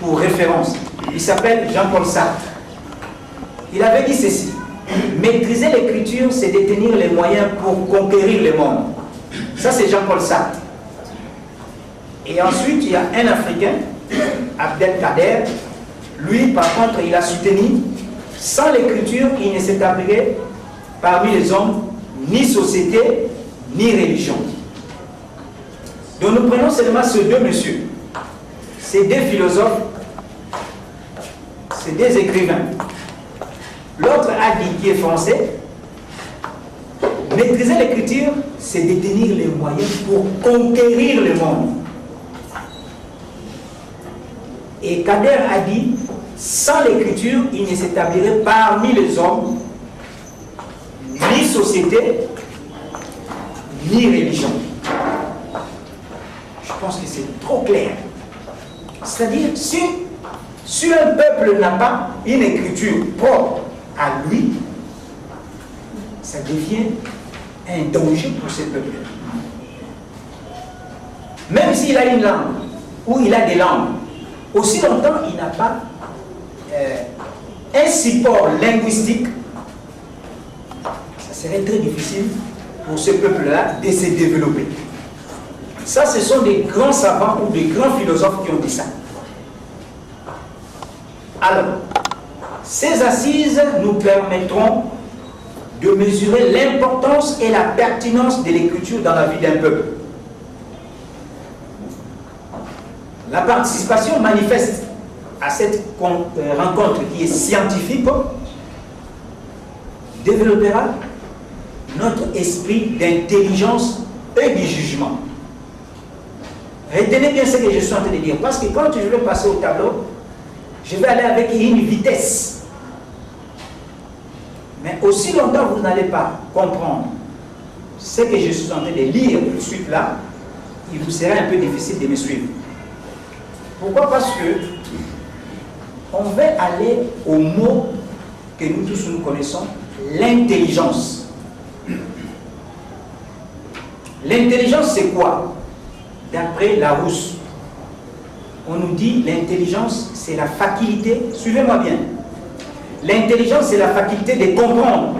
pour référence. Il s'appelle Jean-Paul Sartre. Il avait dit ceci: maîtriser l'écriture, c'est détenir les moyens pour conquérir le monde. Ça, c'est Jean-Paul Sartre. Et ensuite, il y a un Africain, Abdelkader. Lui, par contre, il a soutenu, sans l'écriture, il ne s'établirait parmi les hommes ni société, ni religion. Donc nous prenons seulement ces deux messieurs, ces deux philosophes, ces deux écrivains. L'autre a dit, qui est français, maîtriser l'écriture, c'est détenir les moyens pour conquérir le monde. Et Kader a dit, sans l'écriture, il ne s'établirait parmi les hommes ni société, ni religion. Je pense que c'est trop clair. C'est-à-dire, si un peuple n'a pas une écriture propre à lui, ça devient un danger pour ce peuple. Même s'il a une langue, ou il a des langues, aussi longtemps il n'a pas un support linguistique, ça serait très difficile pour ce peuple-là de se développer. Ça, ce sont des grands savants ou des grands philosophes qui ont dit ça. Alors, ces assises nous permettront de mesurer l'importance et la pertinence de l'écriture dans la vie d'un peuple. La participation manifeste à cette rencontre qui est scientifique développera notre esprit d'intelligence et de jugement. Retenez bien ce que je suis en train de dire, parce que quand je vais passer au tableau, je vais aller avec une vitesse. Mais aussi longtemps vous n'allez pas comprendre ce que je suis en train de lire tout de suite là, il vous sera un peu difficile de me suivre. Pourquoi? Parce que on va aller au mot que nous tous nous connaissons, l'intelligence. L'intelligence, c'est quoi? D'après Larousse, on nous dit l'intelligence, c'est la faculté, suivez-moi bien, l'intelligence, c'est la faculté de comprendre.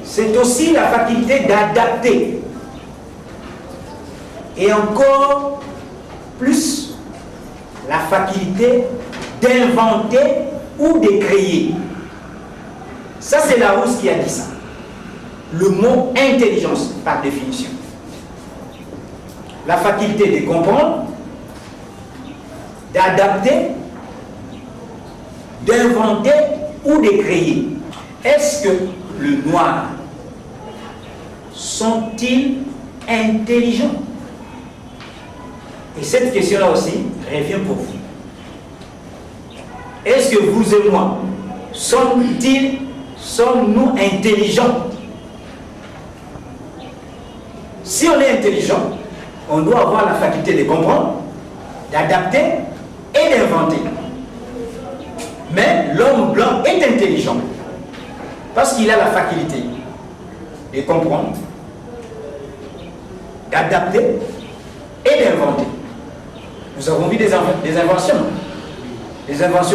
C'est aussi la faculté d'adapter. Et encore plus, la faculté d'inventer ou de créer. Ça, c'est Larousse qui a dit ça. Le mot intelligence, par définition. La faculté de comprendre, d'adapter, d'inventer ou de créer. Est-ce que le noir sont-ils intelligents? Et cette question-là aussi revient pour vous. Est-ce que vous et moi, sommes-nous intelligents? Si on est intelligent, on doit avoir la faculté de comprendre, d'adapter et d'inventer. Mais l'homme blanc est intelligent parce qu'il a la faculté de comprendre, d'adapter et d'inventer. Nous avons vu des inventions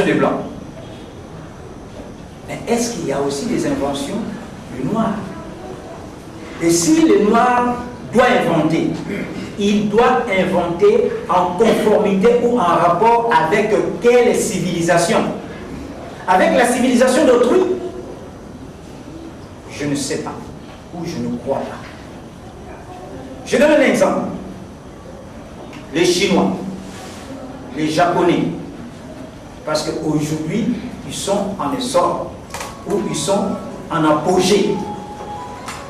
des blancs. Mais est-ce qu'il y a aussi des inventions du noir? Et si le noir doit inventer, il doit inventer en conformité ou en rapport avec quelle civilisation? Avec la civilisation d'autrui? Je ne sais pas, ou je ne crois pas. Je donne un exemple. Les Chinois, les Japonais, parce qu'aujourd'hui, ils sont en essor, ou ils sont en apogée.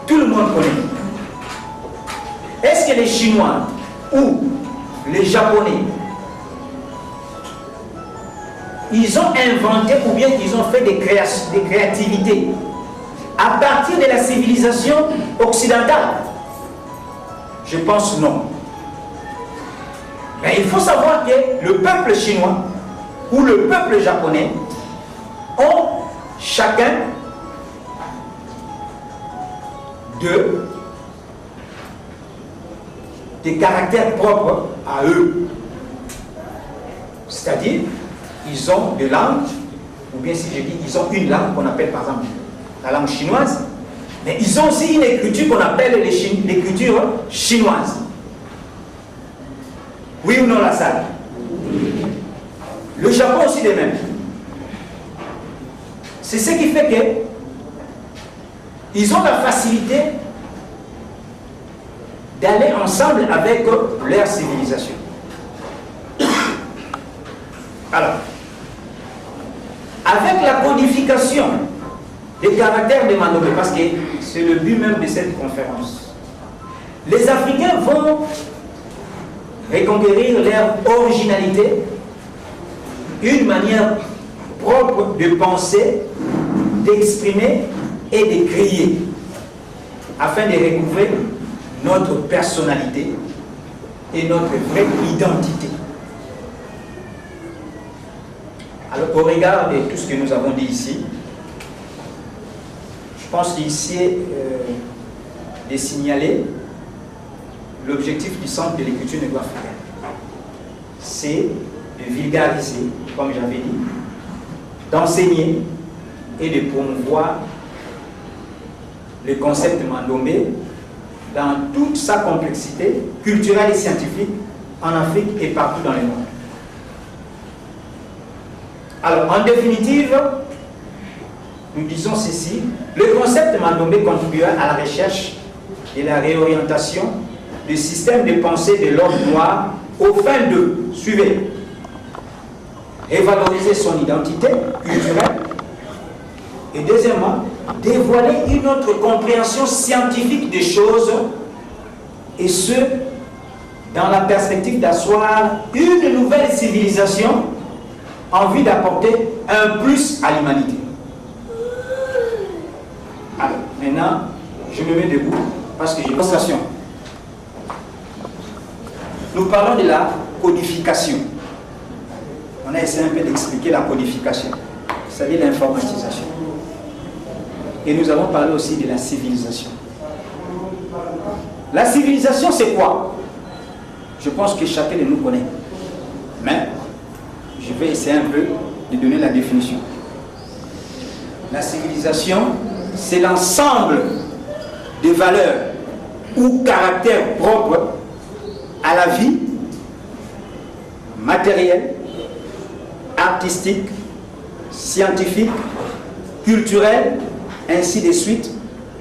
Tout le monde connaît. Est-ce que les Chinois ou les Japonais, ils ont inventé ou bien ils ont fait des créativités à partir de la civilisation occidentale? Je pense non. Mais il faut savoir que le peuple chinois ou le peuple japonais ont chacun des caractères propres à eux. C'est-à-dire, ils ont des langues, ou bien si je dis, ils ont une langue qu'on appelle par exemple la langue chinoise, mais ils ont aussi une écriture qu'on appelle l'écriture chinoise. Oui ou non, la salle? Le Japon aussi de même. C'est ce qui fait que ils ont la facilité d'aller ensemble avec leur civilisation. Alors, avec la codification des caractères de Mandobé, parce que c'est le but même de cette conférence, les Africains vont reconquérir leur originalité, une manière propre de penser, d'exprimer et de créer, afin de recouvrer notre personnalité et notre vraie identité. Alors, au regard de tout ce que nous avons dit ici, je pense qu'ici de signaler l'objectif du Centre de l'écriture négro-africaine. C'est de vulgariser, comme j'avais dit, d'enseigner et de promouvoir le concept Mandombe dans toute sa complexité culturelle et scientifique en Afrique et partout dans le monde. Alors, en définitive, nous disons ceci, le concept Mandombe contribua à la recherche et la réorientation du système de pensée de l'homme noir au fin de, suivez, revaloriser son identité culturelle et deuxièmement, dévoiler une autre compréhension scientifique des choses et ce, dans la perspective d'asseoir une nouvelle civilisation en vue d'apporter un plus à l'humanité. Alors, maintenant, je me mets debout parce que j'ai une constatation. Nous parlons de la codification. On a essayé un peu d'expliquer la codification, c'est-à-dire l'informatisation. Et nous avons parlé aussi de la civilisation. La civilisation, c'est quoi? Je pense que chacun de nous connaît. Mais je vais essayer un peu de donner la définition. La civilisation, c'est l'ensemble des valeurs ou caractères propres à la vie matérielle, artistique, scientifique, culturelle, ainsi de suite,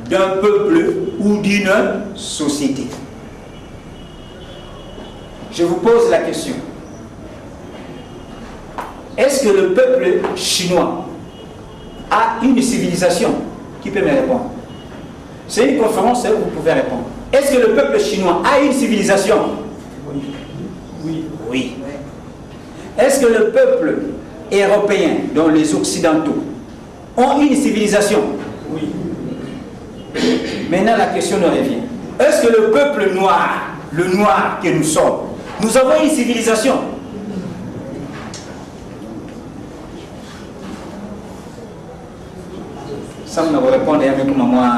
d'un peuple ou d'une société. Je vous pose la question. Est-ce que le peuple chinois a une civilisation? Qui peut me répondre? C'est une conférence où vous pouvez répondre. Est-ce que le peuple chinois a une civilisation? Oui. Oui. Est-ce que le peuple européen, dont les Occidentaux, ont une civilisation? Oui. Maintenant, la question nous revient. Est-ce que le peuple noir, le noir que nous sommes, nous avons une civilisation? Ça me répond avec moi.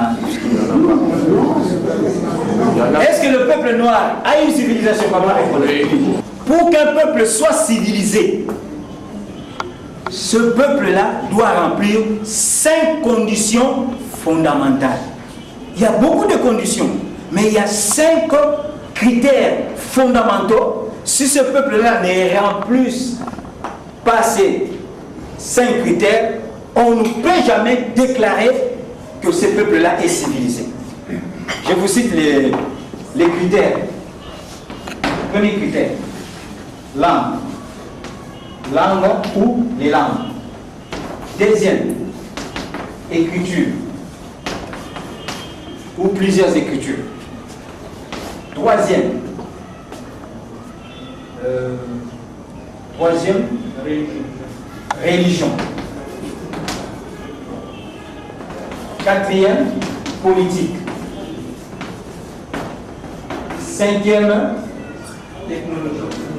Est-ce que le peuple noir a une civilisation? Pour qu'un peuple soit civilisé, ce peuple-là doit remplir 5 conditions fondamentales. Il y a beaucoup de conditions, mais il y a 5 critères fondamentaux. Si ce peuple-là ne remplit pas ces 5 critères, on ne peut jamais déclarer que ce peuple-là est civilisé. Je vous cite les critères. Premier critère, langue. Langue ou les langues. Deuxième, écriture. Ou plusieurs écritures. Troisième, religion. Quatrième, politique. Cinquième,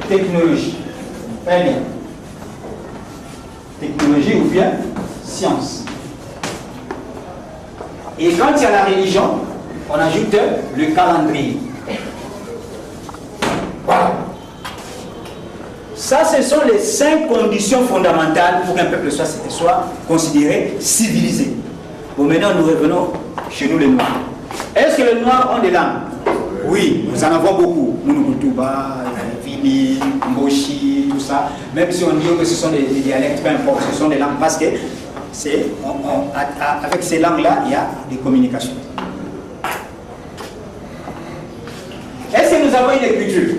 technologie. Très bien. Technologie ou bien science. Et quand il y a la religion, on ajoute le calendrier. Voilà. Ça, ce sont les 5 conditions fondamentales pour qu'un peuple soit considéré civilisé. Bon, maintenant, nous revenons chez nous les Noirs. Est-ce que les Noirs ont des langues? Oui, nous en avons beaucoup. Munukutuba, Vili, Mboshi, tout ça. Même si on dit que ce sont des dialectes, peu importe, ce sont des langues parce que avec ces langues-là, il y a des communications. Est-ce que nous avons une écriture?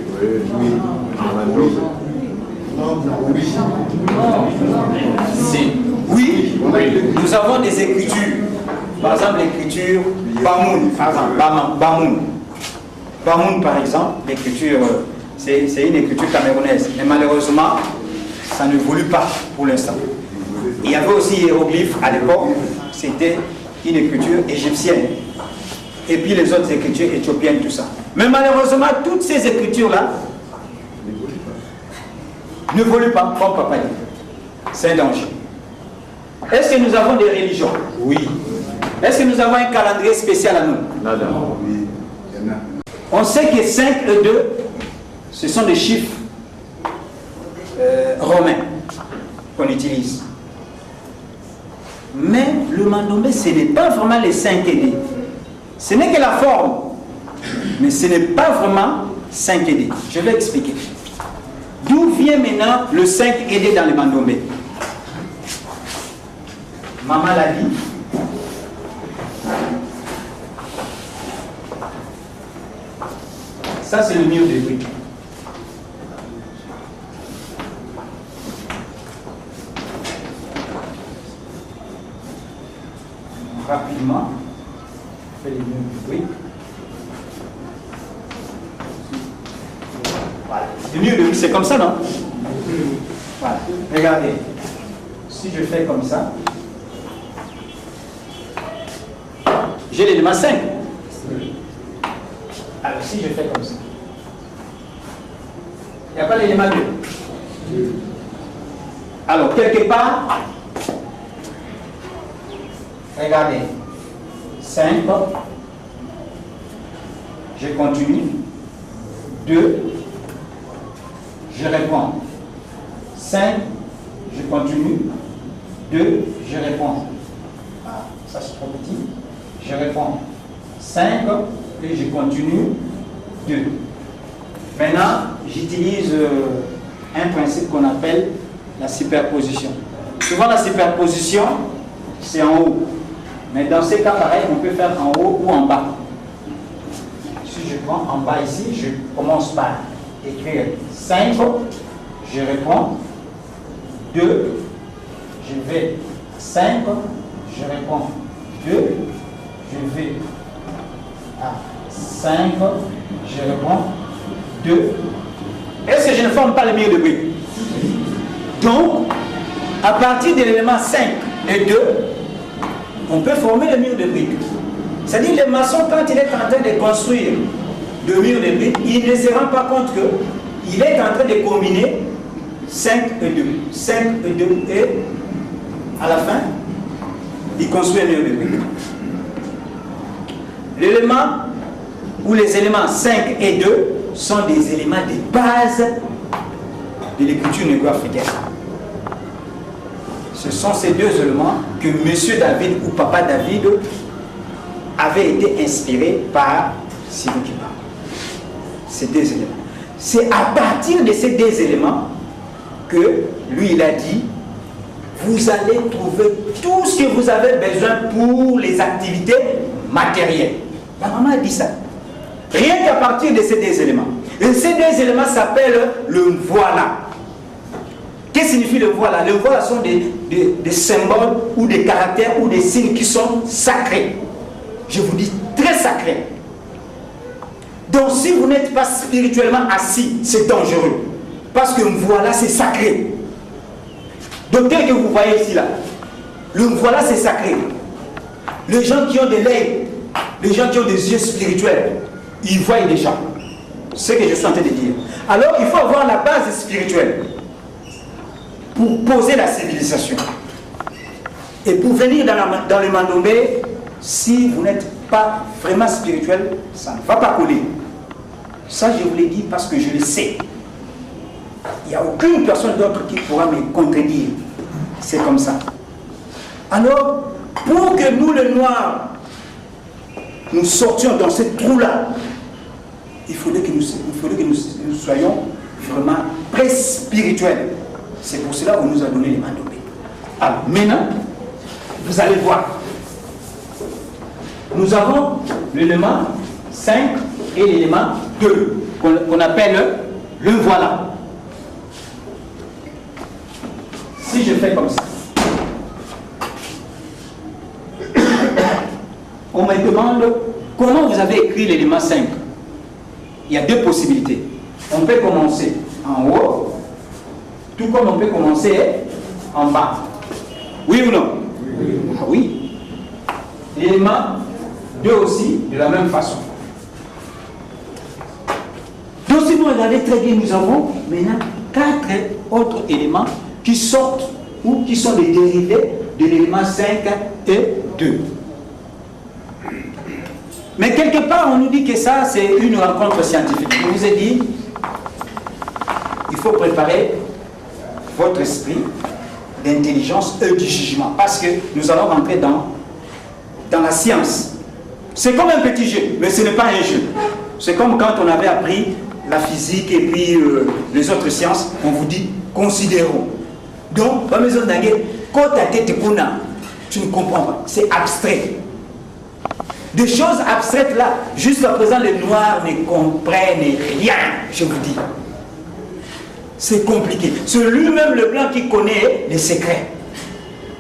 Oui. Si. Oui, nous avons des écritures. Par exemple, l'écriture Bamoun. Bamoun, par exemple, l'écriture, c'est une écriture camerounaise. Mais malheureusement, ça ne évolue pas pour l'instant. Il y avait aussi hiéroglyphes à l'époque, c'était une écriture égyptienne. Et puis les autres écritures éthiopiennes, tout ça. Mais malheureusement, toutes ces écritures-là n'évoluent pas, comme papa dit. C'est un danger. Est-ce que nous avons des religions? Oui. Est-ce que nous avons un calendrier spécial à nous? Non. Oui. On sait que 5 et 2, ce sont des chiffres romains qu'on utilise. Mais le Mandombe, ce n'est pas vraiment les 5 et 2. Ce n'est que la forme. Mais ce n'est pas vraiment 5 aidés. Je vais expliquer. D'où vient maintenant le 5 aidé dans le mandomé? Maman l'a dit. Ça, c'est le mur de briques. Rapidement, on fait les murs de briques. Voilà. Le mur de briques, c'est comme ça, non? Voilà. Regardez. Si je fais comme ça, j'ai l'élément 5. Alors, si je fais comme ça, il n'y a pas l'élément 2. Alors, quelque part, regardez, 5, je continue, 2, je réponds, 5, je continue, 2, je réponds. Ah, ça c'est trop petit. Je réponds 5 et je continue 2. Maintenant, j'utilise un principe qu'on appelle la superposition. Souvent, la superposition, c'est en haut. Mais dans ces cas pareil, on peut faire en haut ou en bas. Si je prends en bas ici, je commence par écrire 5, je réponds 2, je vais 5, je réponds 2, je vais à 5, je réponds 2. Est-ce que je ne forme pas le mur de briques? Donc, à partir de l'élément 5 et 2, on peut former le mur de briques. C'est-à-dire le maçon, quand il est en train de construire le mur de briques, il ne se rend pas compte qu'il est en train de combiner 5 et 2. 5 et 2 et à la fin, il construit un mur de briques. L'élément ou les éléments 5 et 2 sont des éléments de base de l'écriture négro-africaine. Ce sont ces deux éléments que M. David ou Papa David avait été inspiré par Simon Kiba. Ces deux éléments. C'est à partir de ces deux éléments que lui il a dit: vous allez trouver tout ce que vous avez besoin pour les activités matérielles. La maman a dit ça. Rien qu'à partir de ces deux éléments. Et ces deux éléments s'appellent le voilà. Qu'est-ce que signifie le voilà? Le voilà sont des symboles ou des caractères ou des signes qui sont sacrés. Je vous dis très sacrés. Donc si vous n'êtes pas spirituellement assis, c'est dangereux. Parce que voilà, c'est sacré. Donc tel que vous voyez ici là, le voilà c'est sacré. Les gens qui ont de l'œil, les gens qui ont des yeux spirituels, ils voient les gens. C'est ce que je suis en train de dire. Alors il faut avoir la base spirituelle pour poser la civilisation. Et pour venir dans le mandomé, si vous n'êtes pas vraiment spirituel, ça ne va pas coller. Ça je vous l'ai dit parce que je le sais. Il n'y a aucune personne d'autre qui pourra me contredire. C'est comme ça. Alors, pour que nous, les Noirs, nous sortions dans ce trou-là, il faudrait que nous soyons vraiment très spirituels. C'est pour cela qu'on nous a donné les mandomés. Alors, maintenant, vous allez voir. Nous avons l'élément 5 et l'élément 2, qu'on appelle le voilà. Si je fais comme ça, on me demande comment vous avez écrit l'élément 5. Il y a deux possibilités. On peut commencer en haut, tout comme on peut commencer en bas. Oui ou non? Oui. Ah oui. L'élément 2 aussi, de la même façon. Donc si vous regardez très bien, nous avons maintenant 4 autres éléments qui sortent ou qui sont des dérivés de l'élément 5 et 2. Mais quelque part, on nous dit que ça, c'est une rencontre scientifique. Je vous ai dit, il faut préparer votre esprit d'intelligence et du jugement. Parce que nous allons rentrer dans la science. C'est comme un petit jeu, mais ce n'est pas un jeu. C'est comme quand on avait appris la physique et puis les autres sciences, on vous dit considérons. Donc, pas besoin d'aller, quand ta tête tu ne comprends pas, c'est abstrait. Des choses abstraites là, jusqu'à présent les noirs ne comprennent rien, je vous dis. C'est compliqué. C'est lui-même le blanc qui connaît les secrets.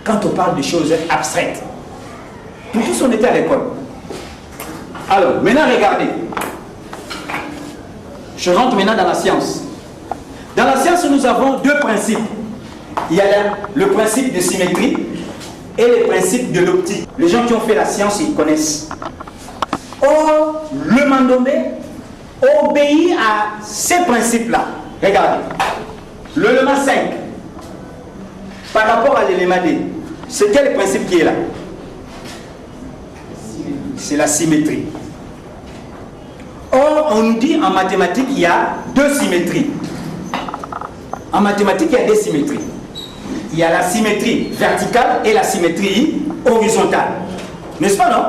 Quand on parle de choses abstraites. Pour tous on était à l'école. Alors, maintenant regardez. Je rentre maintenant dans la science. Dans la science, nous avons deux principes. Il y a le principe de symétrie et le principe de l'optique. Les gens qui ont fait la science, ils connaissent. Or, le Mandombe obéit à ces principes-là. Regardez. L'élément 5, par rapport à l'élément D, c'est quel principe qui est là? C'est la symétrie. Or, on nous dit en mathématiques, il y a deux symétries. En mathématiques, il y a des symétries. Il y a la symétrie verticale et la symétrie horizontale. N'est-ce pas, non?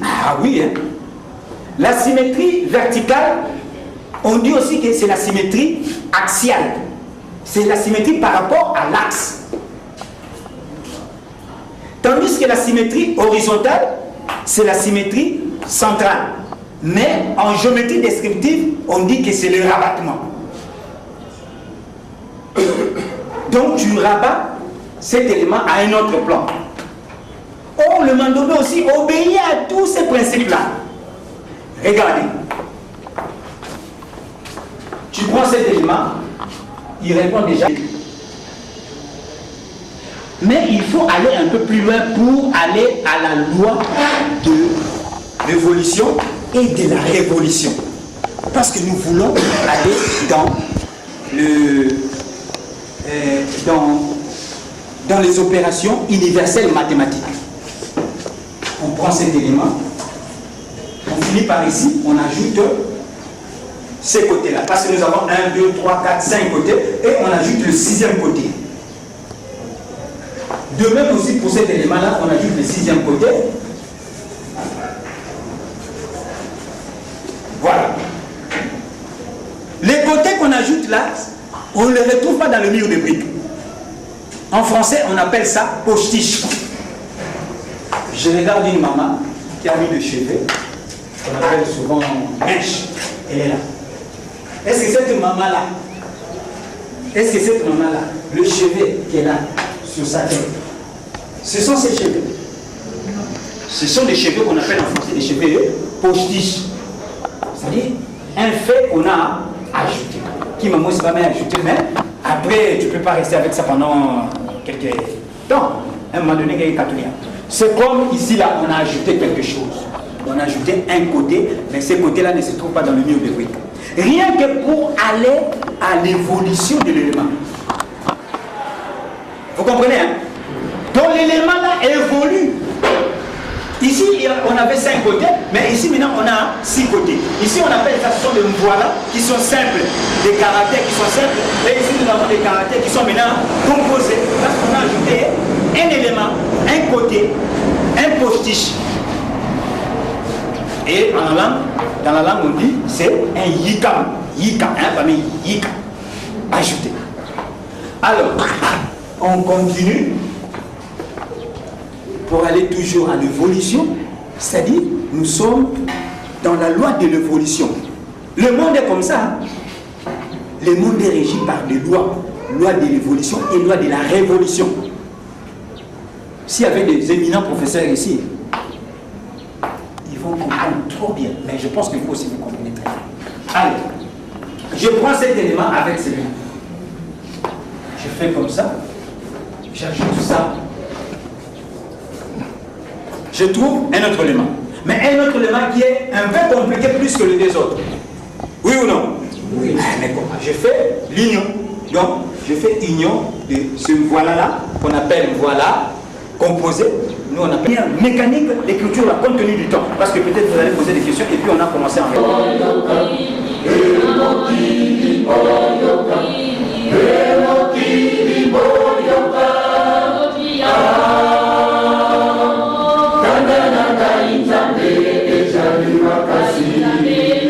Ah oui, hein? La symétrie verticale, on dit aussi que c'est la symétrie axiale. C'est la symétrie par rapport à l'axe. Tandis que la symétrie horizontale, c'est la symétrie centrale. Mais en géométrie descriptive, on dit que c'est le rabattement. Donc tu rabats cet élément à un autre plan. Or, le Mandombe aussi obéit à tous ces principes-là. Regardez. Tu prends cet élément, il répond déjà. Mais il faut aller un peu plus loin pour aller à la loi de l'évolution et de la révolution. Parce que nous voulons aller dans les opérations universelles mathématiques. On prend cet élément, on finit par ici, on ajoute ces côtés-là. Parce que nous avons 1, 2, 3, 4, 5 côtés et on ajoute le 6e côté. De même aussi pour cet élément-là, on ajoute le 6e côté. Voilà. Les côtés qu'on ajoute là, on ne les retrouve pas dans le mur de briques. En français, on appelle ça postiche. Je regarde une maman qui a mis le chevet, qu'on appelle souvent mèche. Elle est là. Est-ce que cette maman-là, le chevet qui est là, sur sa tête, ce sont ses cheveux. Ce sont des cheveux qu'on appelle en français des cheveux postiches. C'est-à-dire un fait qu'on a ajouté. Qui m'a moi, c'est pas bien ajouté, mais après, tu ne peux pas rester avec ça pendant quelques temps. À un moment donné, il y a catholique. C'est comme ici, là, on a ajouté quelque chose. On a ajouté un côté, mais ce côté-là ne se trouve pas dans le mur de briques. Rien que pour aller à l'évolution de l'élément. Vous comprenez, hein? Donc l'élément là évolue. Ici, on avait 5 côtés, mais ici maintenant on a 6 côtés. Ici on appelle ça, ce sont des voilà qui sont simples, des caractères qui sont simples, et ici nous avons des caractères qui sont maintenant composés. Parce qu'on a ajouté un élément, un côté, un postiche. Et dans la langue on dit c'est un yikam. Yika, hein, famille yika. Ajouté. Alors, on continue pour aller toujours à l'évolution, c'est-à-dire nous sommes dans la loi de l'évolution. Le monde est comme ça. Hein? Le monde est régi par des lois. Loi de l'évolution et loi de la révolution. S'il y avait des éminents professeurs ici, ils vont comprendre trop bien. Mais je pense que vous aussi vous comprenez très bien. Allez, je prends cet élément avec celui-là. Je fais comme ça. J'ajoute ça. Je trouve un autre élément. Mais un autre élément qui est un peu compliqué plus que les deux autres. Oui ou non? Oui. Mais comment? Je fais l'union. Donc, je fais union de ce voilà-là, qu'on appelle voilà, composé. Nous, on appelle mécanique d'écriture compte tenu du temps. Parce que peut-être vous allez poser des questions et puis on a commencé en fait. Makasi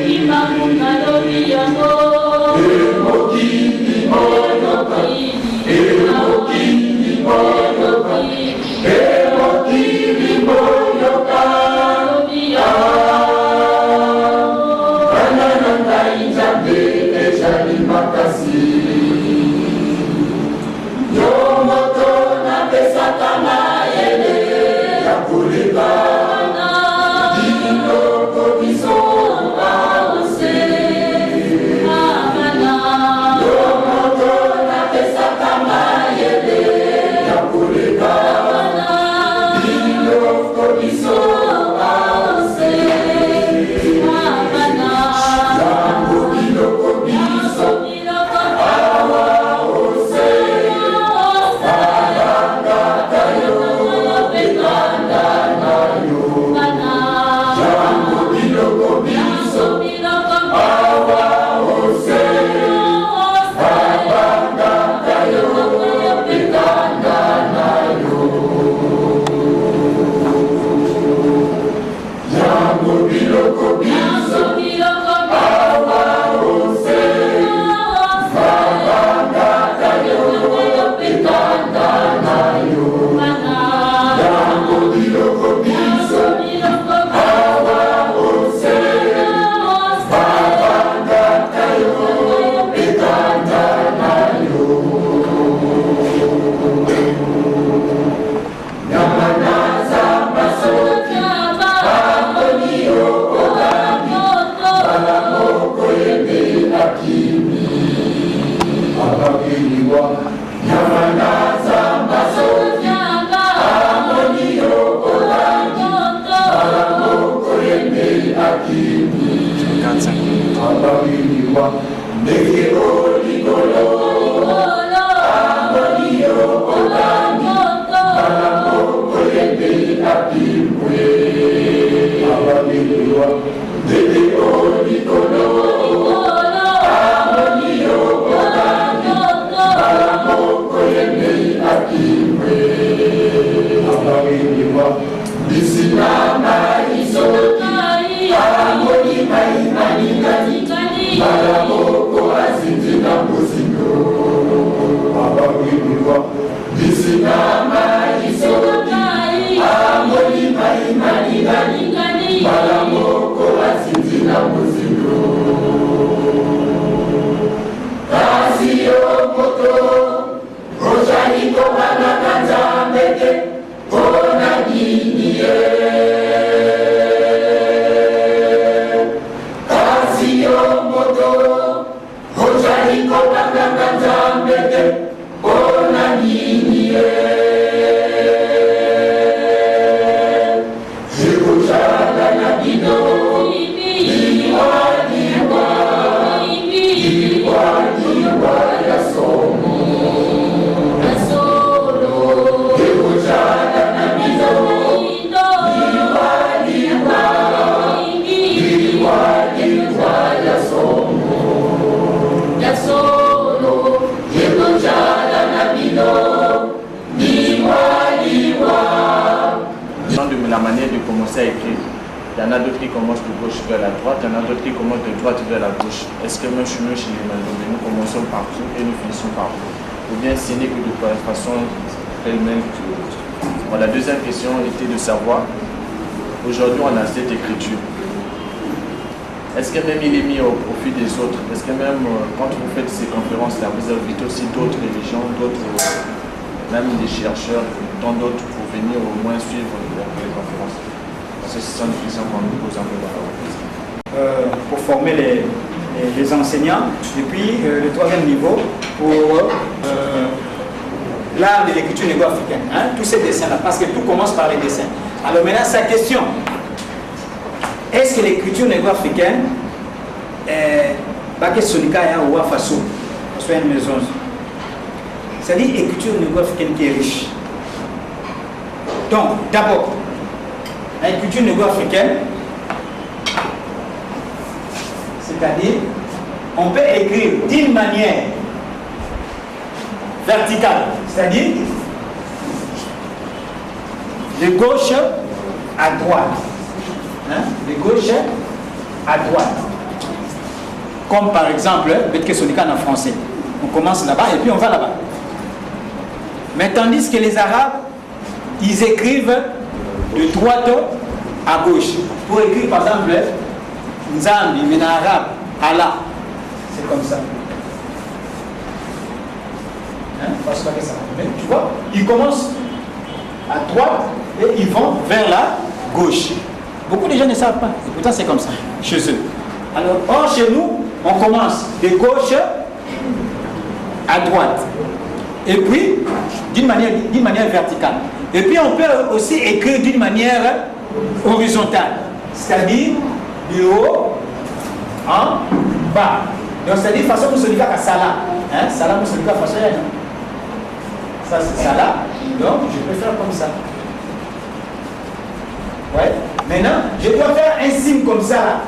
La manière de commencer à écrire. Il y en a d'autres qui commencent de gauche vers la droite, il y en a d'autres qui commencent de droite vers la gauche. Est-ce que même chez les Mandobé, nous commençons partout et nous finissons partout? Ou bien ce n'est que de façon elle-même. Bon, la deuxième question était de savoir, aujourd'hui on a cette écriture. Est-ce que même il est mis au profit des autres? Est-ce que même quand vous faites ces conférences-là, vous invitez aussi d'autres religions, d'autres, même des chercheurs, tant d'autres pour venir au moins suivre les conférences? Parce que ce sont des questions qu'on nous pose un peu pour former les enseignants. Et puis le troisième niveau pour l'art de l'écriture négo-africaine. Hein, tous ces dessins-là, parce que tout commence par les dessins. Alors maintenant, sa question. Est-ce que l'écriture négo-africaine est ou Faso, soit une maison? C'est-à-dire l'écriture négo-africaine qui est riche. Donc, d'abord, l'écriture négo-africaine, c'est-à-dire, on peut écrire d'une manière verticale, c'est-à-dire de gauche à droite. Hein? De gauche à droite. Comme par exemple, Betke Sonika en français. On commence là-bas et puis on va là-bas. Mais tandis que les Arabes, ils écrivent de droite à gauche. Pour écrire par exemple, Nzambi, mais en arabe, Allah. C'est comme ça. Hein? Parce que ça. Mais tu vois, ils commencent à droite et ils vont vers la gauche. Beaucoup de gens ne savent pas. Et pourtant, c'est comme ça chez eux. Alors, or, chez nous, on commence de gauche à droite. Et puis, d'une manière verticale. Et puis, on peut aussi écrire d'une manière horizontale. C'est-à-dire, du haut en bas. Donc, c'est-à-dire, façon, nous sommes à Salah. Hein? Salah, nous sommes à façon. Ça, c'est Salah. Donc, je peux faire comme ça. Ouais. Maintenant, je dois faire un signe comme ça là,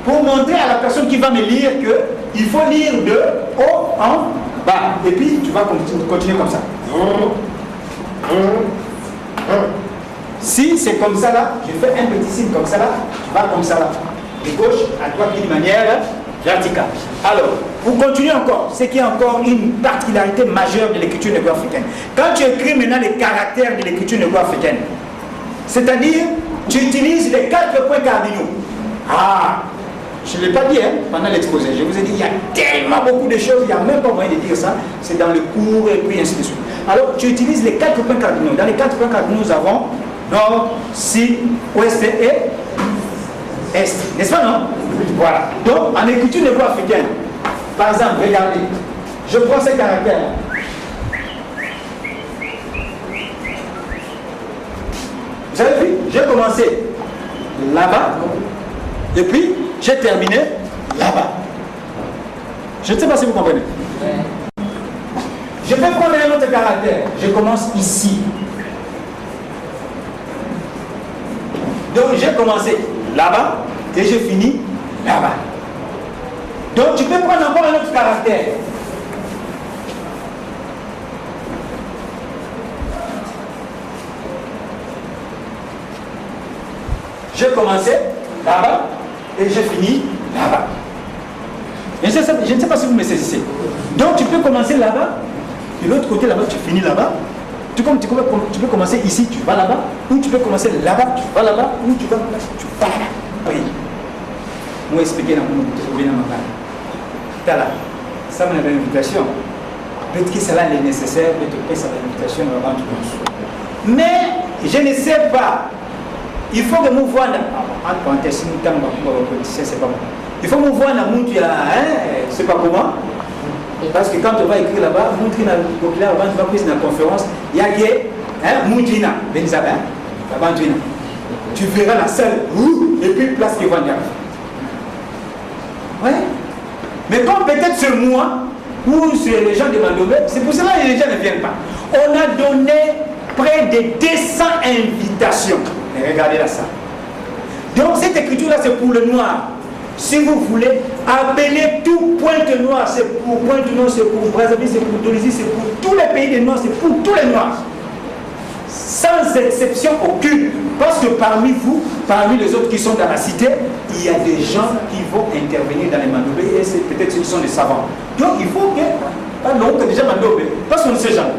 pour montrer à la personne qui va me lire qu'il faut lire de haut en bas. Et puis, tu vas continuer comme ça. Si c'est comme ça là, je fais un petit signe comme ça là, tu vas comme ça là. De gauche à droite d'une manière verticale. Alors, pour continuer encore, c'est qu'il y a encore une particularité majeure de l'écriture négo-africaine. Quand tu écris maintenant les caractères de l'écriture négo-africaine, c'est-à-dire, tu utilises les 4 points cardinaux. Ah, je ne l'ai pas dit hein, pendant l'exposé. Je vous ai dit, il y a tellement beaucoup de choses, il n'y a même pas moyen de dire ça. C'est dans le cours et puis ainsi de suite. Alors, tu utilises les 4 points cardinaux. Dans les 4 points cardinaux, nous avons nord, sud, ouest et est. N'est-ce pas, non? Voilà. Donc, en écriture négo-africaine, par exemple, regardez, je prends ces caractères-là. Vous avez vu? J'ai commencé là-bas et puis j'ai terminé là-bas. Je ne sais pas si vous comprenez. Je peux prendre un autre caractère. Je commence ici. Donc j'ai commencé là-bas et je finis là-bas. Donc tu peux prendre encore un autre caractère. J'ai commencé là-bas et je finis là-bas. Je ne sais pas si vous me saisissez. Donc tu peux commencer là-bas, de l'autre côté là-bas, tu finis là-bas. Tu peux commencer ici, tu vas là-bas, ou tu peux commencer là-bas, tu vas là-bas, ou tu vas là-bas, tu vas là-bas. Oui. Moi, expliquer dans mon bien dans ma là. Ça m'a une invitation. Peut-être que cela est nécessaire, peut-être que ça va une invitation avant tout le monde. Mais je ne sais pas. Il faut que nous voyons, entre parenthèses, c'est pas bon. Il faut que nous voyons dans le monde, c'est pas comment. Parce que quand on va écrire là-bas, montrer dans le populaire, avant de prise dans la conférence, il y a que Moudjina, Benizabin, tu verras la salle, et puis place qui va dire. Ouais. Mais comme peut-être c'est moi, ou c'est les gens de Mandombe, c'est pour cela que les gens ne viennent pas. On a donné près de 200 invitations. Et regardez la salle. Donc cette écriture-là, c'est pour le noir. Si vous voulez, appelez tout Pointe Noire, c'est pour Pointe Noire, c'est pour Brazzaville, c'est pour Tunisie, c'est pour tous les pays des Noirs, c'est pour tous les Noirs. Sans exception aucune. Parce que parmi vous, parmi les autres qui sont dans la cité, il y a des gens qui vont intervenir dans les Mandombe et c'est peut-être ceux qui sont des savants. Donc il faut que, déjà Mandombe, parce qu'on ne sait jamais.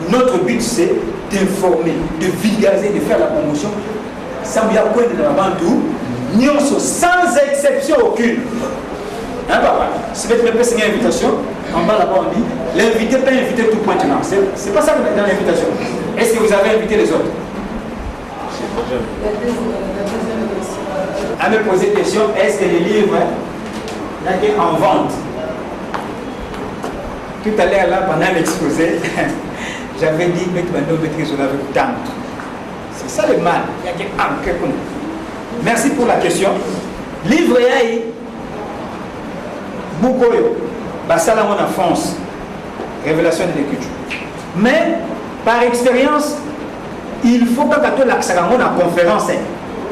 Notre but c'est d'informer, de vulgariser, de faire la promotion. Samia Koué de la Bantou, sans exception aucune. Hein, papa? Si vous avez une invitation, en bas là-bas on dit l'invité peut inviter tout point. C'est pas ça dans l'invitation. Est-ce que vous avez invité les autres? À me poser des questions, est-ce que les livres sont en vente? Tout à l'heure là, pendant l'exposé, j'avais dit c'est ça le mal. Merci pour la question. Livre Yaï, Boukoyo, Bassalamon en France, révélation de l'écriture. Mais par expérience, il faut que tu l'accès en conférence.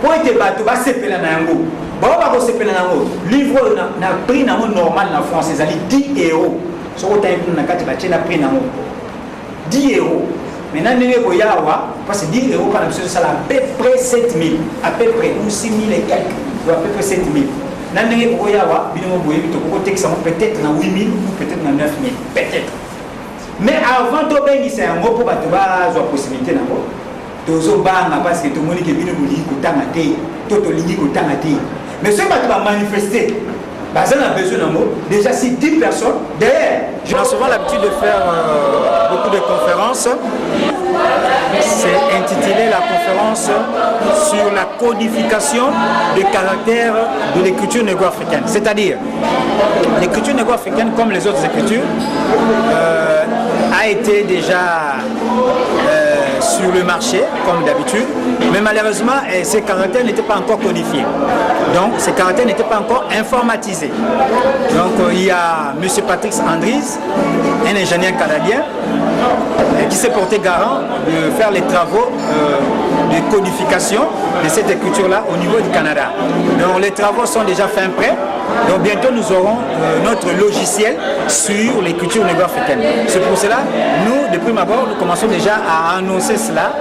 Pour être battu, va se péler dans l'ango. Va se péler dans l'ango. Livre n'a pris dans normal en France, c'est 10 euros. Si vous avez pris 10 euros. Maintenant, parce que 10 euros par exemple, ça à peu près 7 000, à peu près, ou 6 000 et quelques, ou à peu près 7 000. Peut-être dans 8 000 ou peut-être dans 9 000, peut-être. Mais avant de faire c'est un mot pour avoir la possibilité d'abord. Parce que tout le monde est venu mais ce qui va manifester, on a besoin d'un mot. Déjà, si 10 personnes, derrière. J'ai souvent l'habitude de faire beaucoup de conférences. C'est intitulé la conférence sur la codification des caractères de l'écriture négro-africaine. C'est-à-dire, l'écriture négro-africaine, comme les autres écritures, a été déjà sur le marché, comme d'habitude, mais malheureusement, ces caractères n'étaient pas encore codifiés. Donc, ces caractères n'étaient pas encore informatisés. Donc, il y a M. Patrick Andries, un ingénieur canadien, qui s'est porté garant de faire les travaux de codification de cette écriture-là au niveau du Canada. Donc, les travaux sont déjà fin prêts. Donc, bientôt, nous aurons notre logiciel sur l'écriture négro-africaine. C'est pour cela, nous, depuis d'abord, nous commençons déjà à annoncer cela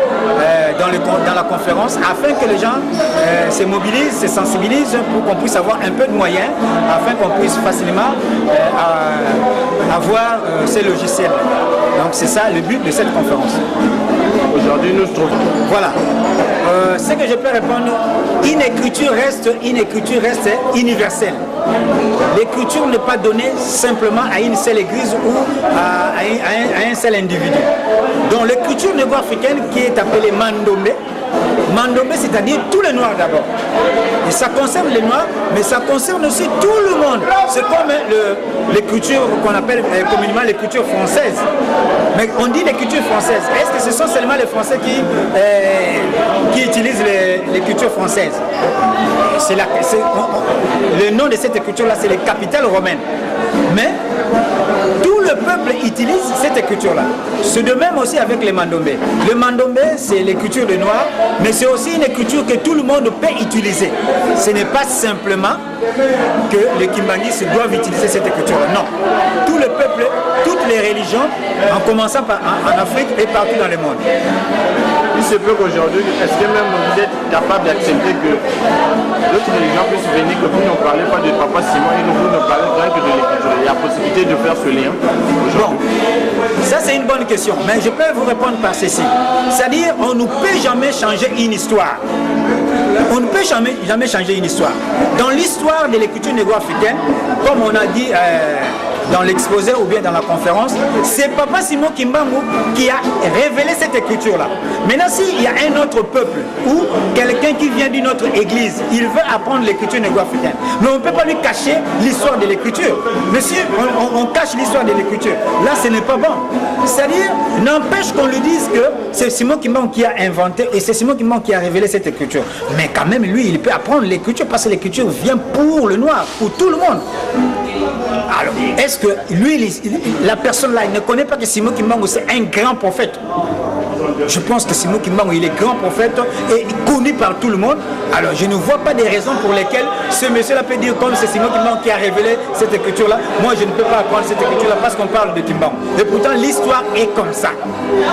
dans la conférence afin que les gens se mobilisent, se sensibilisent pour qu'on puisse avoir un peu de moyens, afin qu'on puisse facilement avoir ces logiciels. Donc c'est ça le but de cette conférence. Aujourd'hui, nous trouvons. Voilà. Ce que je peux répondre, une écriture reste universelle. L'écriture n'est pas donnée simplement à une seule église ou à un seul individu. Donc l'écriture négro-africaine qui est appelée Mandombe Mandombe, c'est-à-dire tous les Noirs d'abord. Et ça concerne les Noirs, mais ça concerne aussi tout le monde. C'est comme l'écriture qu'on appelle communément l'écriture française. Mais on dit l'écriture française. Est-ce que ce sont seulement les Français qui utilisent l'écriture française? Le nom de cette écriture-là, c'est les capitales romaines. Mais tout le peuple utilise cette écriture-là. C'est de même aussi avec les Mandombe. Le Mandombe, c'est l'écriture de Noir, mais c'est aussi une écriture que tout le monde peut utiliser. Ce n'est pas simplement que les Kimbanguistes doivent utiliser cette écriture-là. Non. Tout le peuple, toutes les religions, en commençant en Afrique et partout dans le monde. Il se peut qu'aujourd'hui, est-ce que même vous êtes capable d'accepter que d'autres religions puissent venir, que vous ne parlez pas de Papa Simon et que vous ne parlez rien que de l'écriture? Il y a possibilité de faire ce lien aujourd'hui? Ça c'est une bonne question, mais je peux vous répondre par ceci. C'est-à-dire, on ne peut jamais changer une histoire. On ne peut jamais changer une histoire. Dans l'histoire de l'écriture négro-africaine, comme on a dit dans l'exposé ou bien dans la conférence, c'est Papa Simon Kimbangu qui a révélé cette écriture-là. Maintenant, s'il y a un autre peuple ou quelqu'un qui vient d'une autre église, il veut apprendre l'écriture négro-africaine. Mais on ne peut pas lui cacher l'histoire de l'écriture. Mais si on cache l'histoire de l'écriture, là, ce n'est pas bon. C'est-à-dire, n'empêche qu'on lui dise que c'est Simon Kimbangu qui a inventé et c'est Simon Kimbangu qui a révélé cette écriture. Mais quand même, lui, il peut apprendre l'écriture parce que l'écriture vient pour le noir, pour tout le monde. Alors, est-ce que lui, la personne là, il ne connaît pas que Simon Kimbangu c'est un grand prophète? Je pense que Simon Kimbangu, il est grand prophète et connu par tout le monde. Alors, je ne vois pas des raisons pour lesquelles ce monsieur-là peut dire comme c'est Simon Kimbangu qui a révélé cette écriture-là. Moi, je ne peux pas apprendre cette écriture-là parce qu'on parle de Kimbangu. Et pourtant, l'histoire est comme ça.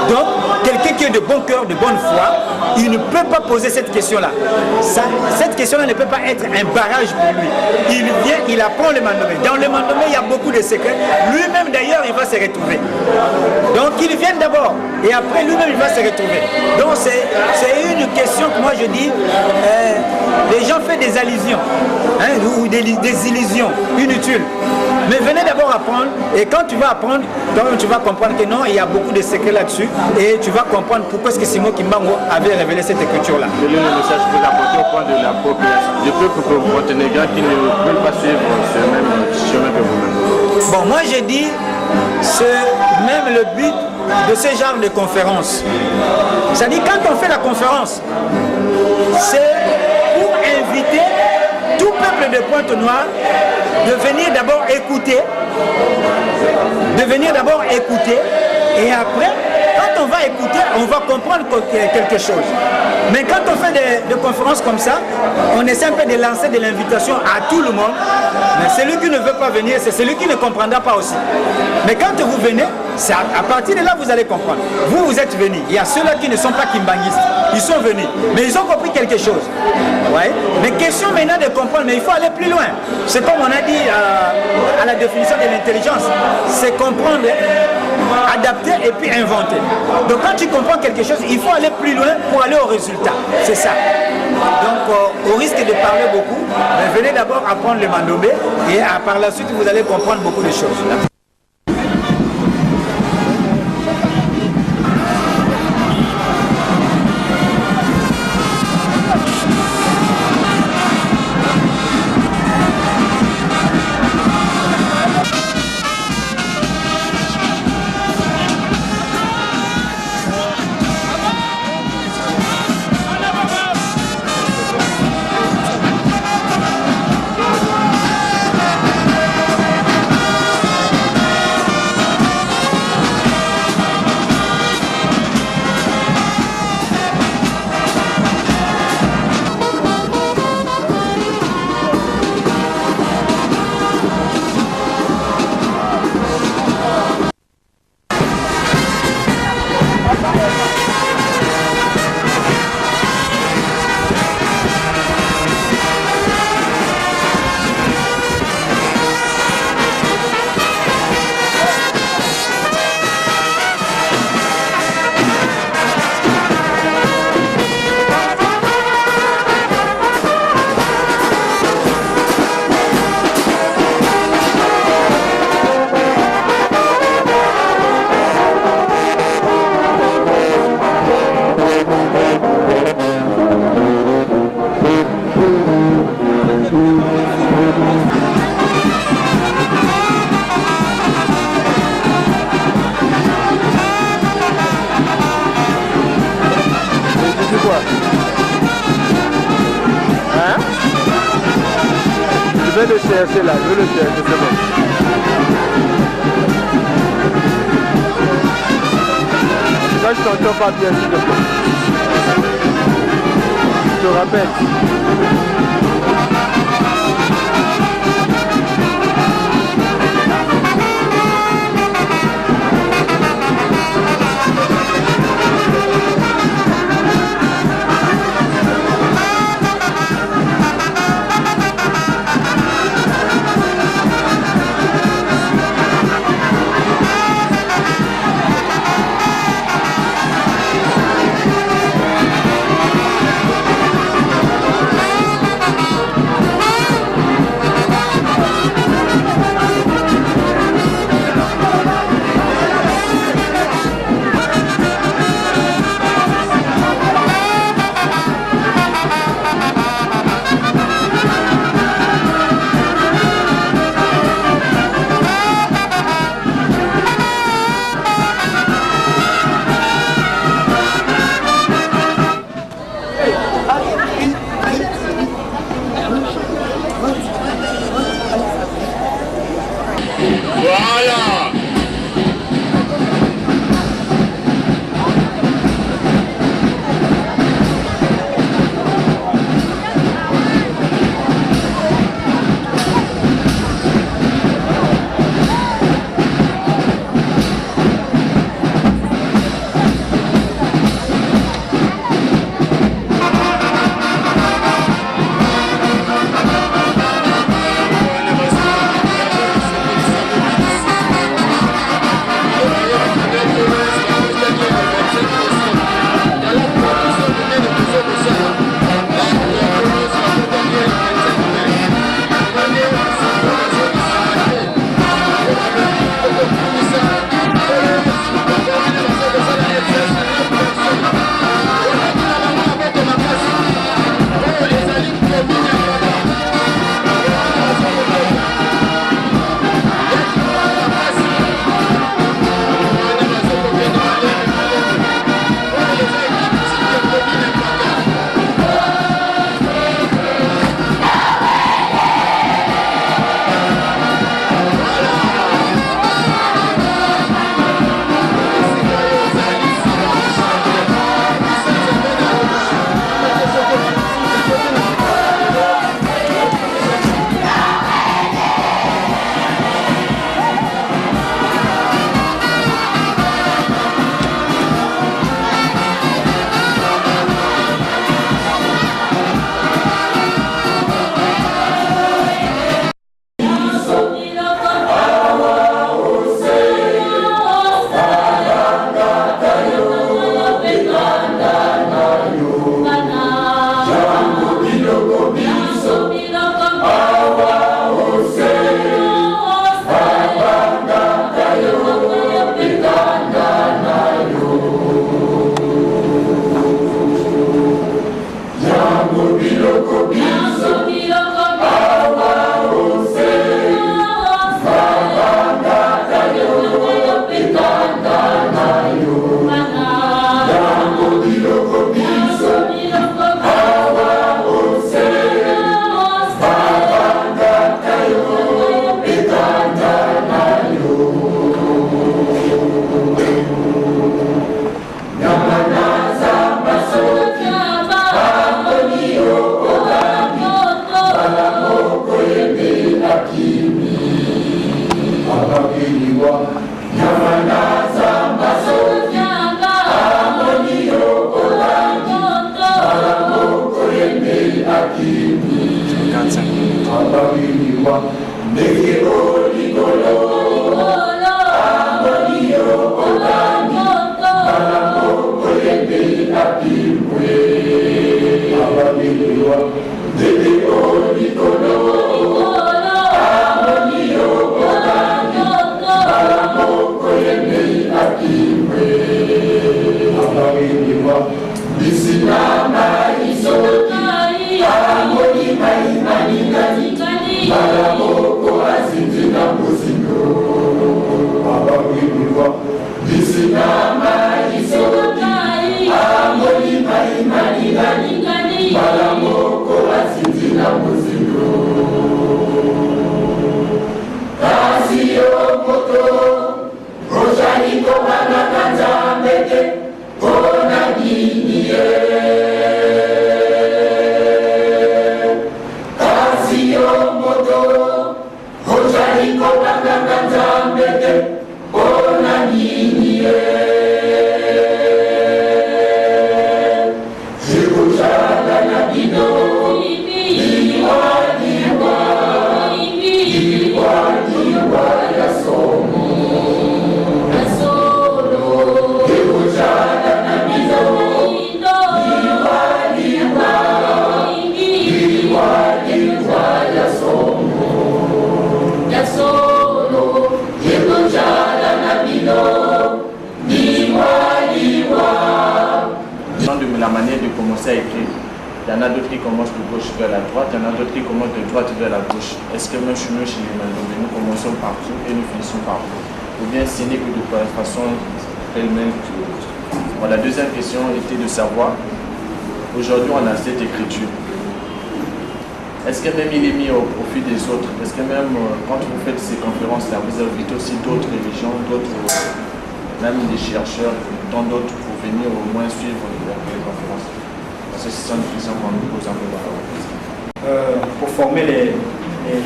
Donc, quelqu'un qui est de bon cœur, de bonne foi, il ne peut pas poser cette question-là. Cette question-là ne peut pas être un barrage pour lui. Il vient, il apprend le Mandombe. Dans le Mandombe, il y a beaucoup de secrets. Lui-même, d'ailleurs, il va se retrouver. Donc, il vient d'abord. Et après, lui-même, il va se retrouver. Donc, c'est une question que moi, je dis, les gens font des allusions, ou des illusions inutiles. Mais venez d'abord apprendre, et quand tu vas apprendre, tu vas comprendre que non, il y a beaucoup de secrets là-dessus, et tu vas comprendre pourquoi est-ce que Simon Kimbangu avait révélé cette écriture-là. Quel est le message que vous apportez au point de la population, du peuple monténégrin qui ne veulent pas suivre ce même chemin que vous-même? Bon, moi j'ai dit, c'est même le but de ce genre de conférence. C'est-à-dire, quand on fait la conférence, c'est pour inviter tout peuple de Pointe-Noire de venir d'abord écouter, et après, quand on va écouter, on va comprendre quelque chose. Mais quand on fait des conférences comme ça, on essaie un peu de lancer de l'invitation à tout le monde. Mais celui qui ne veut pas venir, c'est celui qui ne comprendra pas aussi. Mais quand vous venez, à partir de là, vous allez comprendre. Vous êtes venus. Il y a ceux-là qui ne sont pas kimbanguistes. Ils sont venus. Mais ils ont compris quelque chose. Ouais. Mais question maintenant de comprendre, mais il faut aller plus loin. C'est comme on a dit à la définition de l'intelligence. C'est comprendre, adapter et puis inventer. Donc quand tu comprends quelque chose, il faut aller plus loin pour aller au résultat. C'est ça. Donc au risque de parler beaucoup, mais venez d'abord apprendre le Mandombe et par la suite vous allez comprendre beaucoup de choses. vais le chercher là, je vais le chercher, c'est bon. Là, je t'entends pas bien, s'il te plaît. Je te rappelle. Para La manière de commencer à écrire. Il y en a d'autres qui commencent de gauche vers la droite, il y en a d'autres qui commencent de droite vers la gauche. Est-ce que même chez les Mandombe, nous commençons partout et nous finissons partout? Ou bien ce n'est que de façon telle-même. Bon, la deuxième question était de savoir, aujourd'hui on a cette écriture. Est-ce que même il est mis au profit des autres? Est-ce que même quand vous faites ces conférences-là, vous invitez aussi d'autres religions, d'autres, même des chercheurs, tant d'autres, pour venir au moins suivre les conférences? Parce que c'est une question qu'on nous pose un peu. Pour former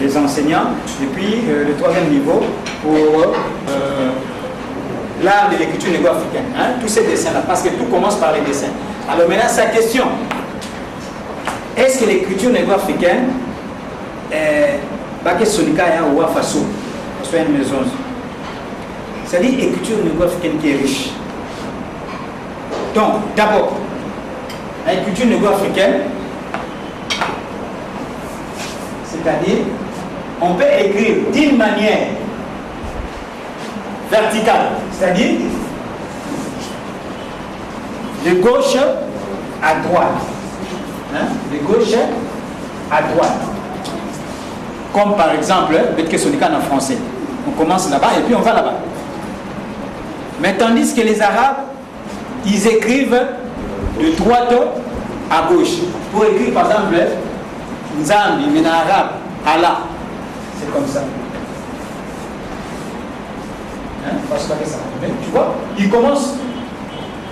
les enseignants, et puis le troisième niveau pour l'art de l'écriture négo-africaine. Hein, tous ces dessins-là, parce que tout commence par les dessins. Alors maintenant, sa question, est-ce que l'écriture négo-africaine est ou façon, une maison, c'est-à-dire l'écriture négo-africaine qui est riche. Donc, d'abord, la culture négo-africaine, c'est-à-dire, on peut écrire d'une manière verticale, c'est-à-dire de gauche à droite. Hein? De gauche à droite. Comme par exemple, Betke Sonika en français. On commence là-bas et puis on va là-bas. Mais tandis que les Arabes, ils écrivent de droite à gauche. Pour écrire par exemple Nzambi, mais en arabe, Allah. C'est comme ça. Hein? Parce que ça. Mais tu vois, ils commencent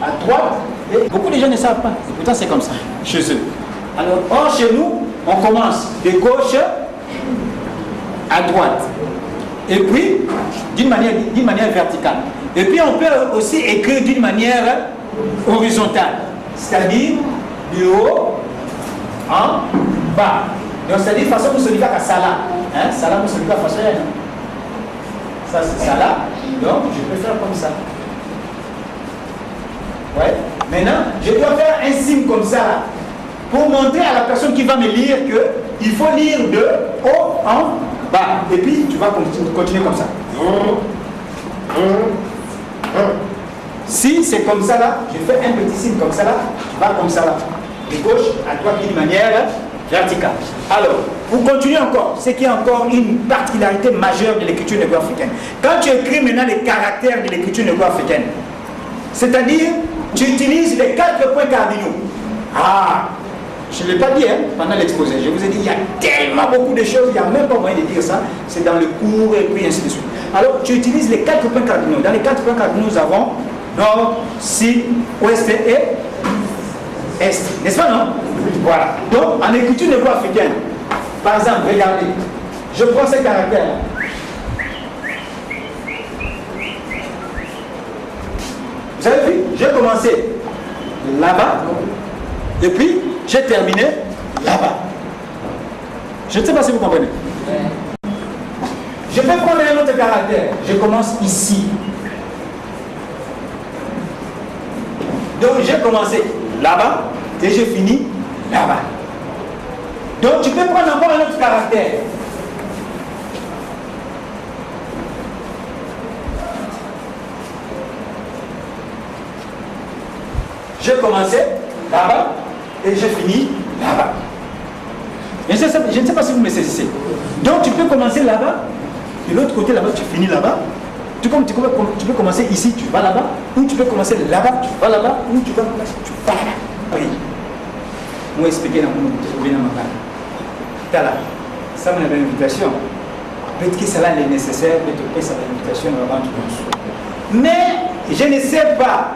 à droite et beaucoup de gens ne savent pas. Et pourtant c'est comme ça chez eux. Alors, or chez nous, on commence de gauche à droite. Et puis, d'une manière verticale. Et puis on peut aussi écrire d'une manière horizontale, c'est-à-dire du haut en bas. Donc c'est-à-dire façon nous sommes à Salah. Hein? Salah nous sommes à façon. Ça c'est Salah. Donc je peux faire comme ça. Ouais. Maintenant, je dois faire un signe comme ça pour montrer à la personne qui va me lire que il faut lire de haut en bas. Et puis tu vas continuer comme ça. Si c'est comme ça là, je fais un petit signe comme ça là, tu vas comme ça là, de gauche à droite d'une manière verticale. Alors, pour continuer encore, c'est qu'il y a encore une particularité majeure de l'écriture négo-africaine. Quand tu écris maintenant les caractères de l'écriture négo-africaine, c'est-à-dire, tu utilises les 4 points cardinaux. Ah, je ne l'ai pas dit hein, pendant l'exposé, je vous ai dit, il y a tellement beaucoup de choses, il n'y a même pas moyen de dire ça, c'est dans le cours et puis ainsi de suite. Alors, tu utilises les 4 points cardinaux. Dans les 4 points cardinaux, nous avons nord, sud, ouest et est. N'est-ce pas, non? Voilà. Donc, en écriture négo-africaine, par exemple, regardez, je prends ces caractères-là. Vous avez vu? J'ai commencé là-bas, et puis j'ai terminé là-bas. Je ne sais pas si vous comprenez. Je peux prendre un autre caractère. Je commence ici. Donc j'ai commencé là-bas et j'ai fini là-bas. Donc tu peux prendre encore un autre caractère. J'ai commencé là-bas et j'ai fini là-bas. Je ne sais pas si vous me saisissez. Donc tu peux commencer là-bas, de l'autre côté là-bas, tu finis là-bas. Tu peux commencer ici, tu vas là-bas, ou tu peux commencer là-bas, tu vas là-bas, ou tu vas là-bas, tu vas là. Oui. Moi expliquer dans mon trouver dans ma part. T'as là. Ça, mon invitation. peut-être que cela est nécessaire, peut-être que ça va l'invitation à rendre mais je ne sais pas.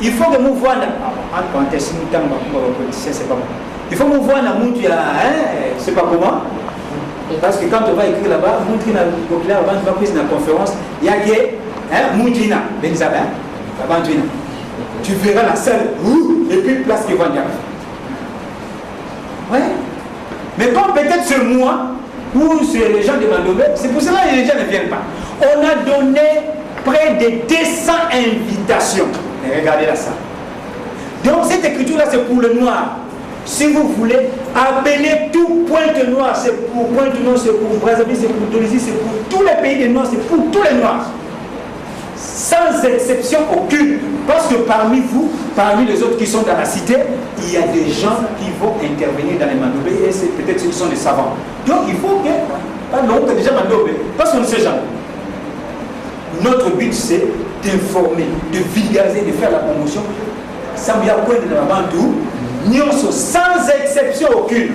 Il faut que nous voyons, en parenthèse, nous sommes politiciens, c'est pas bon. Il faut que nous voyons, c'est pas comment. Parce que quand on va écrire là-bas, nous avons pris une conférence, il y a que Moudina, Benzabin, tu verras la salle, et puis place qui va y avoir. Ouais. Mais comme peut-être c'est moi, ou c'est les gens de Mandombe, c'est pour cela que les gens ne viennent pas. On a donné près de 200 invitations. Mais regardez la salle. Donc cette écriture-là, c'est pour le noir. Si vous voulez, appelez tout Pointe-Noire, c'est pour Pointe-Noire, c'est pour Brazzaville, c'est pour Tunisie, c'est pour tous les pays des Noirs, c'est pour tous les Noirs. Sans exception aucune. Parce que parmi vous, parmi les autres qui sont dans la cité, il y a des gens qui vont intervenir dans les Mandombe et peut-être qu'ils sont des savants. Donc il faut que, non, que déjà Mandombe, parce qu'on ne sait jamais. Notre but c'est d'informer, de vulgariser, de faire la promotion. Ça me y a point de la Bantou, sans exception aucune.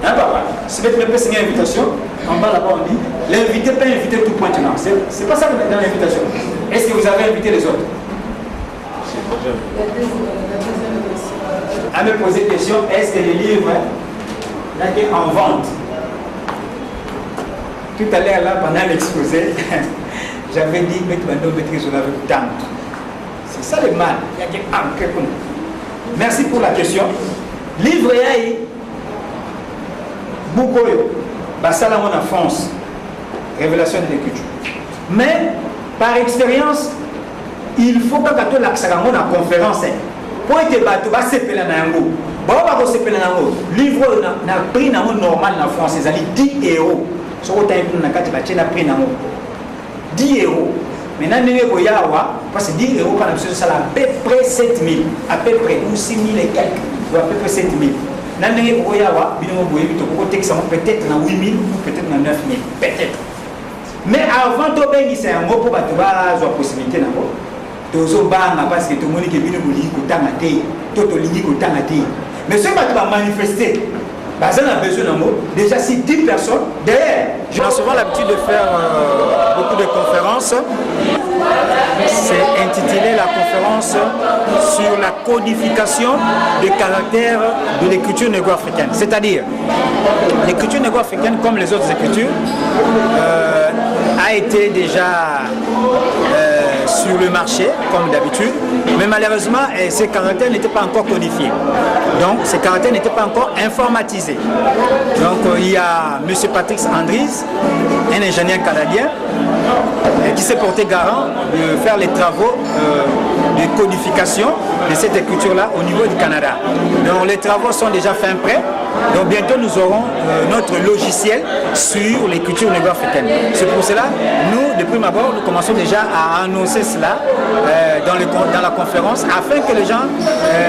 Hein, papa? C'est mettre une invitation. En bas là-bas on dit l'invité peut inviter tout Pointe-Noire. C'est pas ça dans l'invitation. Est-ce que vous avez invité les autres? À me poser la question, est-ce que les livres là en vente? Tout à l'heure là pendant l'exposé, j'avais dit que c'est ça le mal. Il y a que merci pour la question. Livre yaï Boukoyo, Bassalamon en France, révélation de l'écriture. Mais par expérience, il faut que tu l'accès à la conférence. Pour être battu, va se péler dans un mot. Se péler dans un mot. Livre n'a prix normal en France, c'est 10 euros. Sur le temps, tu as pris 10 euros. Maintenant, parce que 10 euros, par exemple, ça à peu près 7 000, à peu près, ou 6 000 et quelques, ou à peu près 7 000. Peut-être dans 8 000 ou peut-être dans 9 000, peut-être. Mais avant de faire c'est un mot pour avoir la possibilité de parce que tout le monde est venu mais ce qui va manifester, on a besoin d'un mot. Déjà, si 10 personnes, derrière. On a souvent l'habitude de faire beaucoup de conférences. C'est intitulé la conférence sur la codification des caractères de l'écriture négro-africaine. C'est-à-dire, l'écriture négro-africaine, comme les autres écritures, a été déjà sur le marché, comme d'habitude, mais malheureusement, ces caractères n'étaient pas encore codifiés. Donc, ces caractères n'étaient pas encore informatisés. Donc, il y a M. Patrick Andries, un ingénieur canadien, qui s'est porté garant de faire les travaux de codification de cette écriture-là au niveau du Canada. Donc, les travaux sont déjà fin prêts. Donc, bientôt, nous aurons notre logiciel sur l'écriture négro-africaine. C'est pour cela, nous, depuis ma part, nous commençons déjà à annoncer cela dans la conférence afin que les gens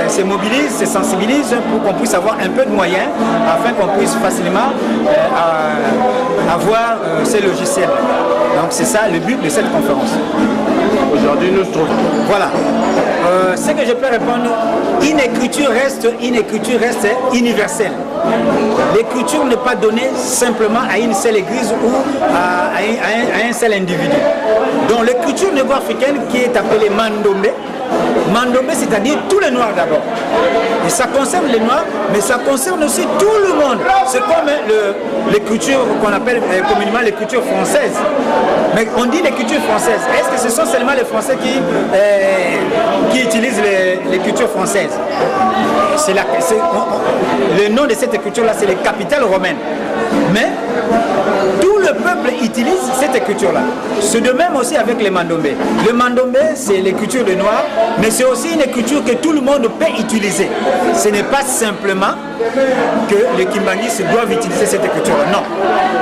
se mobilisent, se sensibilisent pour qu'on puisse avoir un peu de moyens afin qu'on puisse facilement avoir ces logiciels. Donc c'est ça le but de cette conférence. Aujourd'hui, nous trouvons. Voilà. Ce que je peux répondre, une écriture reste universelle. L'écriture n'est pas donnée simplement à une seule église ou à un seul individu. Donc l'écriture négro-africaine qui est appelée Mandombe, Mandombe, c'est-à-dire tous les Noirs d'abord. Et ça concerne les Noirs, mais ça concerne aussi tout le monde. C'est comme l'écriture qu'on appelle communément l'écriture française. Mais on dit l'écriture française. Est-ce que ce sont seulement les Français qui utilisent l'écriture française? Le nom de cette écriture-là, c'est les capitales romaines. Mais tout le peuple utilise cette écriture-là. C'est de même aussi avec les Mandombe. Le Mandombe, c'est l'écriture des Noirs, mais c'est aussi une écriture que tout le monde peut utiliser. Ce n'est pas simplement que les Kimbangis doivent utiliser cette écriture-là. Non.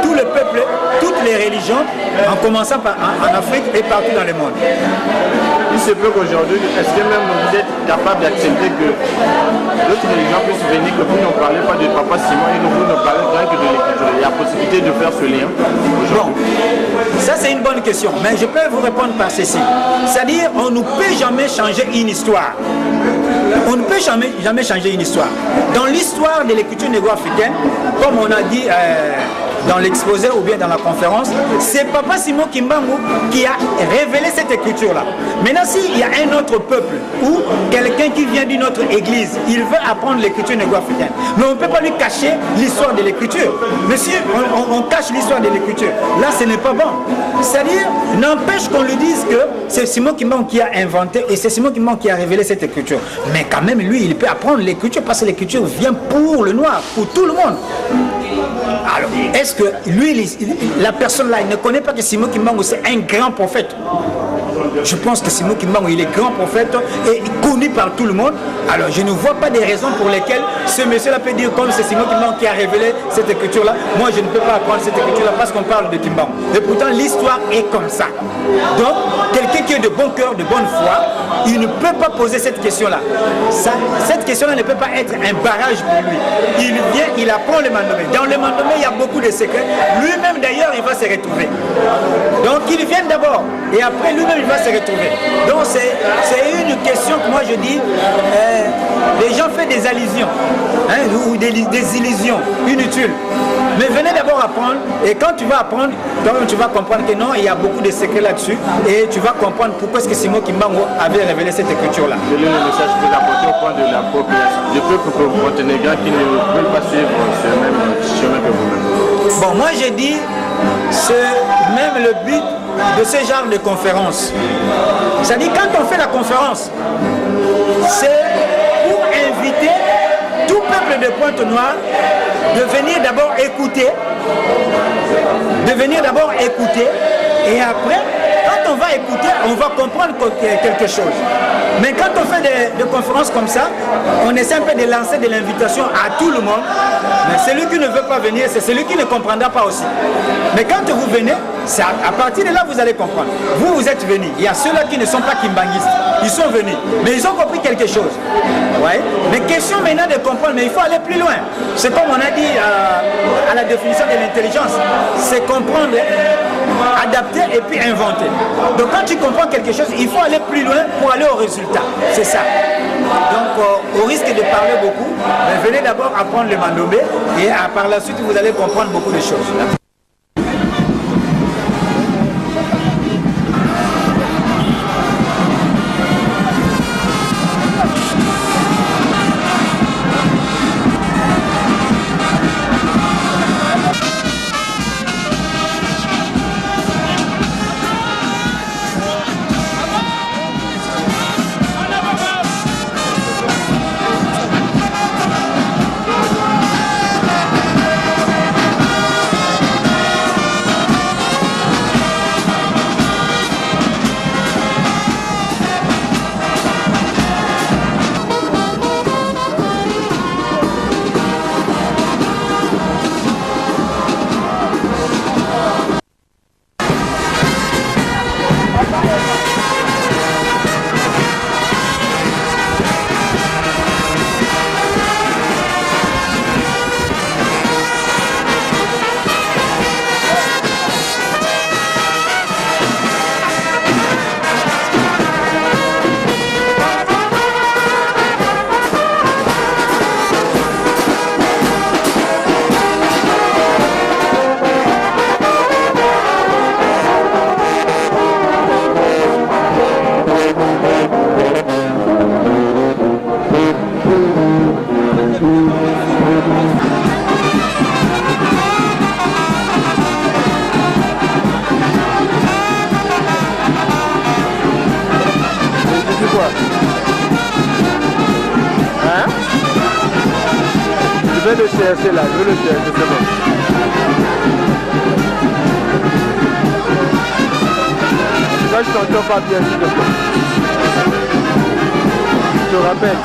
Tout le peuple, toutes les religions, en commençant en Afrique et partout dans le monde. Il se peut qu'aujourd'hui, est-ce que même vous êtes capable d'accepter que d'autres religions puissent venir, que vous ne parlez pas de Papa Simon et vous ne parlez rien que de l'écriture? Il y a possibilité de faire ce lien? Bon, ça c'est une bonne question, mais je peux vous répondre par ceci. C'est-à-dire, on ne peut jamais changer une histoire. On ne peut jamais changer une histoire. Dans l'histoire de l'écriture négro-africaine, comme on a dit dans l'exposé ou bien dans la conférence, c'est Papa Simon Kimbangu qui a révélé cette écriture-là. Maintenant, s'il y a un autre peuple ou quelqu'un qui vient d'une autre église, il veut apprendre l'écriture négo-africaine. Mais on ne peut pas lui cacher l'histoire de l'écriture. Mais si on cache l'histoire de l'écriture, là, ce n'est pas bon. C'est-à-dire, n'empêche qu'on lui dise que c'est Simon Kimbangu qui a inventé et c'est Simon Kimbangu qui a révélé cette écriture. Mais quand même, lui, il peut apprendre l'écriture parce que l'écriture vient pour le noir, pour tout le monde. Alors, est-ce que lui, la personne-là, il ne connaît pas que Simon Kimbangu, c'est un grand prophète? Je pense que Simon Kimbangu, il est grand prophète et connu par tout le monde. Alors, je ne vois pas des raisons pour lesquelles ce monsieur-là peut dire comme c'est Simon Kimbangu qui a révélé cette écriture-là. Moi, je ne peux pas apprendre cette écriture-là parce qu'on parle de Kimbangu. Et pourtant, l'histoire est comme ça. Donc, quelqu'un qui est de bon cœur, de bonne foi, il ne peut pas poser cette question-là. Cette question-là ne peut pas être un barrage pour lui. Il vient, il apprend le Mandomé. Dans le Mandomé, il y a beaucoup de secrets. Lui-même, d'ailleurs, il va se retrouver. Donc, il vient d'abord. Et après, lui-même, il va se retrouver. Donc, c'est une question que moi, je dis, les gens font des allusions, hein, ou des illusions inutiles. Mais venez d'abord apprendre. Et quand tu vas apprendre, donc, tu vas comprendre que non, il y a beaucoup de secrets là-dessus. Et tu vas comprendre pourquoi est-ce que Simon Kimbangu avait révélé cette écriture-là. Quel est le message que vous apportez au point de la population, du peuple monténégrin qui ne veut pas suivre ce même chemin que vous-même? Bon, moi j'ai dit, c'est même le but de ce genre de conférence. C'est-à-dire, quand on fait la conférence, c'est pour inviter tout peuple de Pointe-Noire de venir d'abord écouter, et après, quand on va écouter, on va comprendre quelque chose. Mais quand on fait des conférences comme ça, on essaie un peu de lancer de l'invitation à tout le monde. Mais celui qui ne veut pas venir, c'est celui qui ne comprendra pas aussi. Mais quand vous venez, à partir de là, vous allez comprendre. Vous êtes venus. Il y a ceux-là qui ne sont pas kimbanguistes. Ils sont venus. Mais ils ont compris quelque chose. Ouais. Mais question maintenant de comprendre, mais il faut aller plus loin. C'est comme on a dit à la définition de l'intelligence. C'est comprendre, adapter et puis inventer. Donc quand tu comprends quelque chose, il faut aller plus loin pour aller au résultat. C'est ça. Donc au risque de parler beaucoup, mais venez d'abord apprendre le Mandomé et par la suite vous allez comprendre beaucoup de choses. Je vais le chercher là, je vais le chercher, c'est bon. Là, je t'entends pas bien, s'il te plaît. Je te rappelle.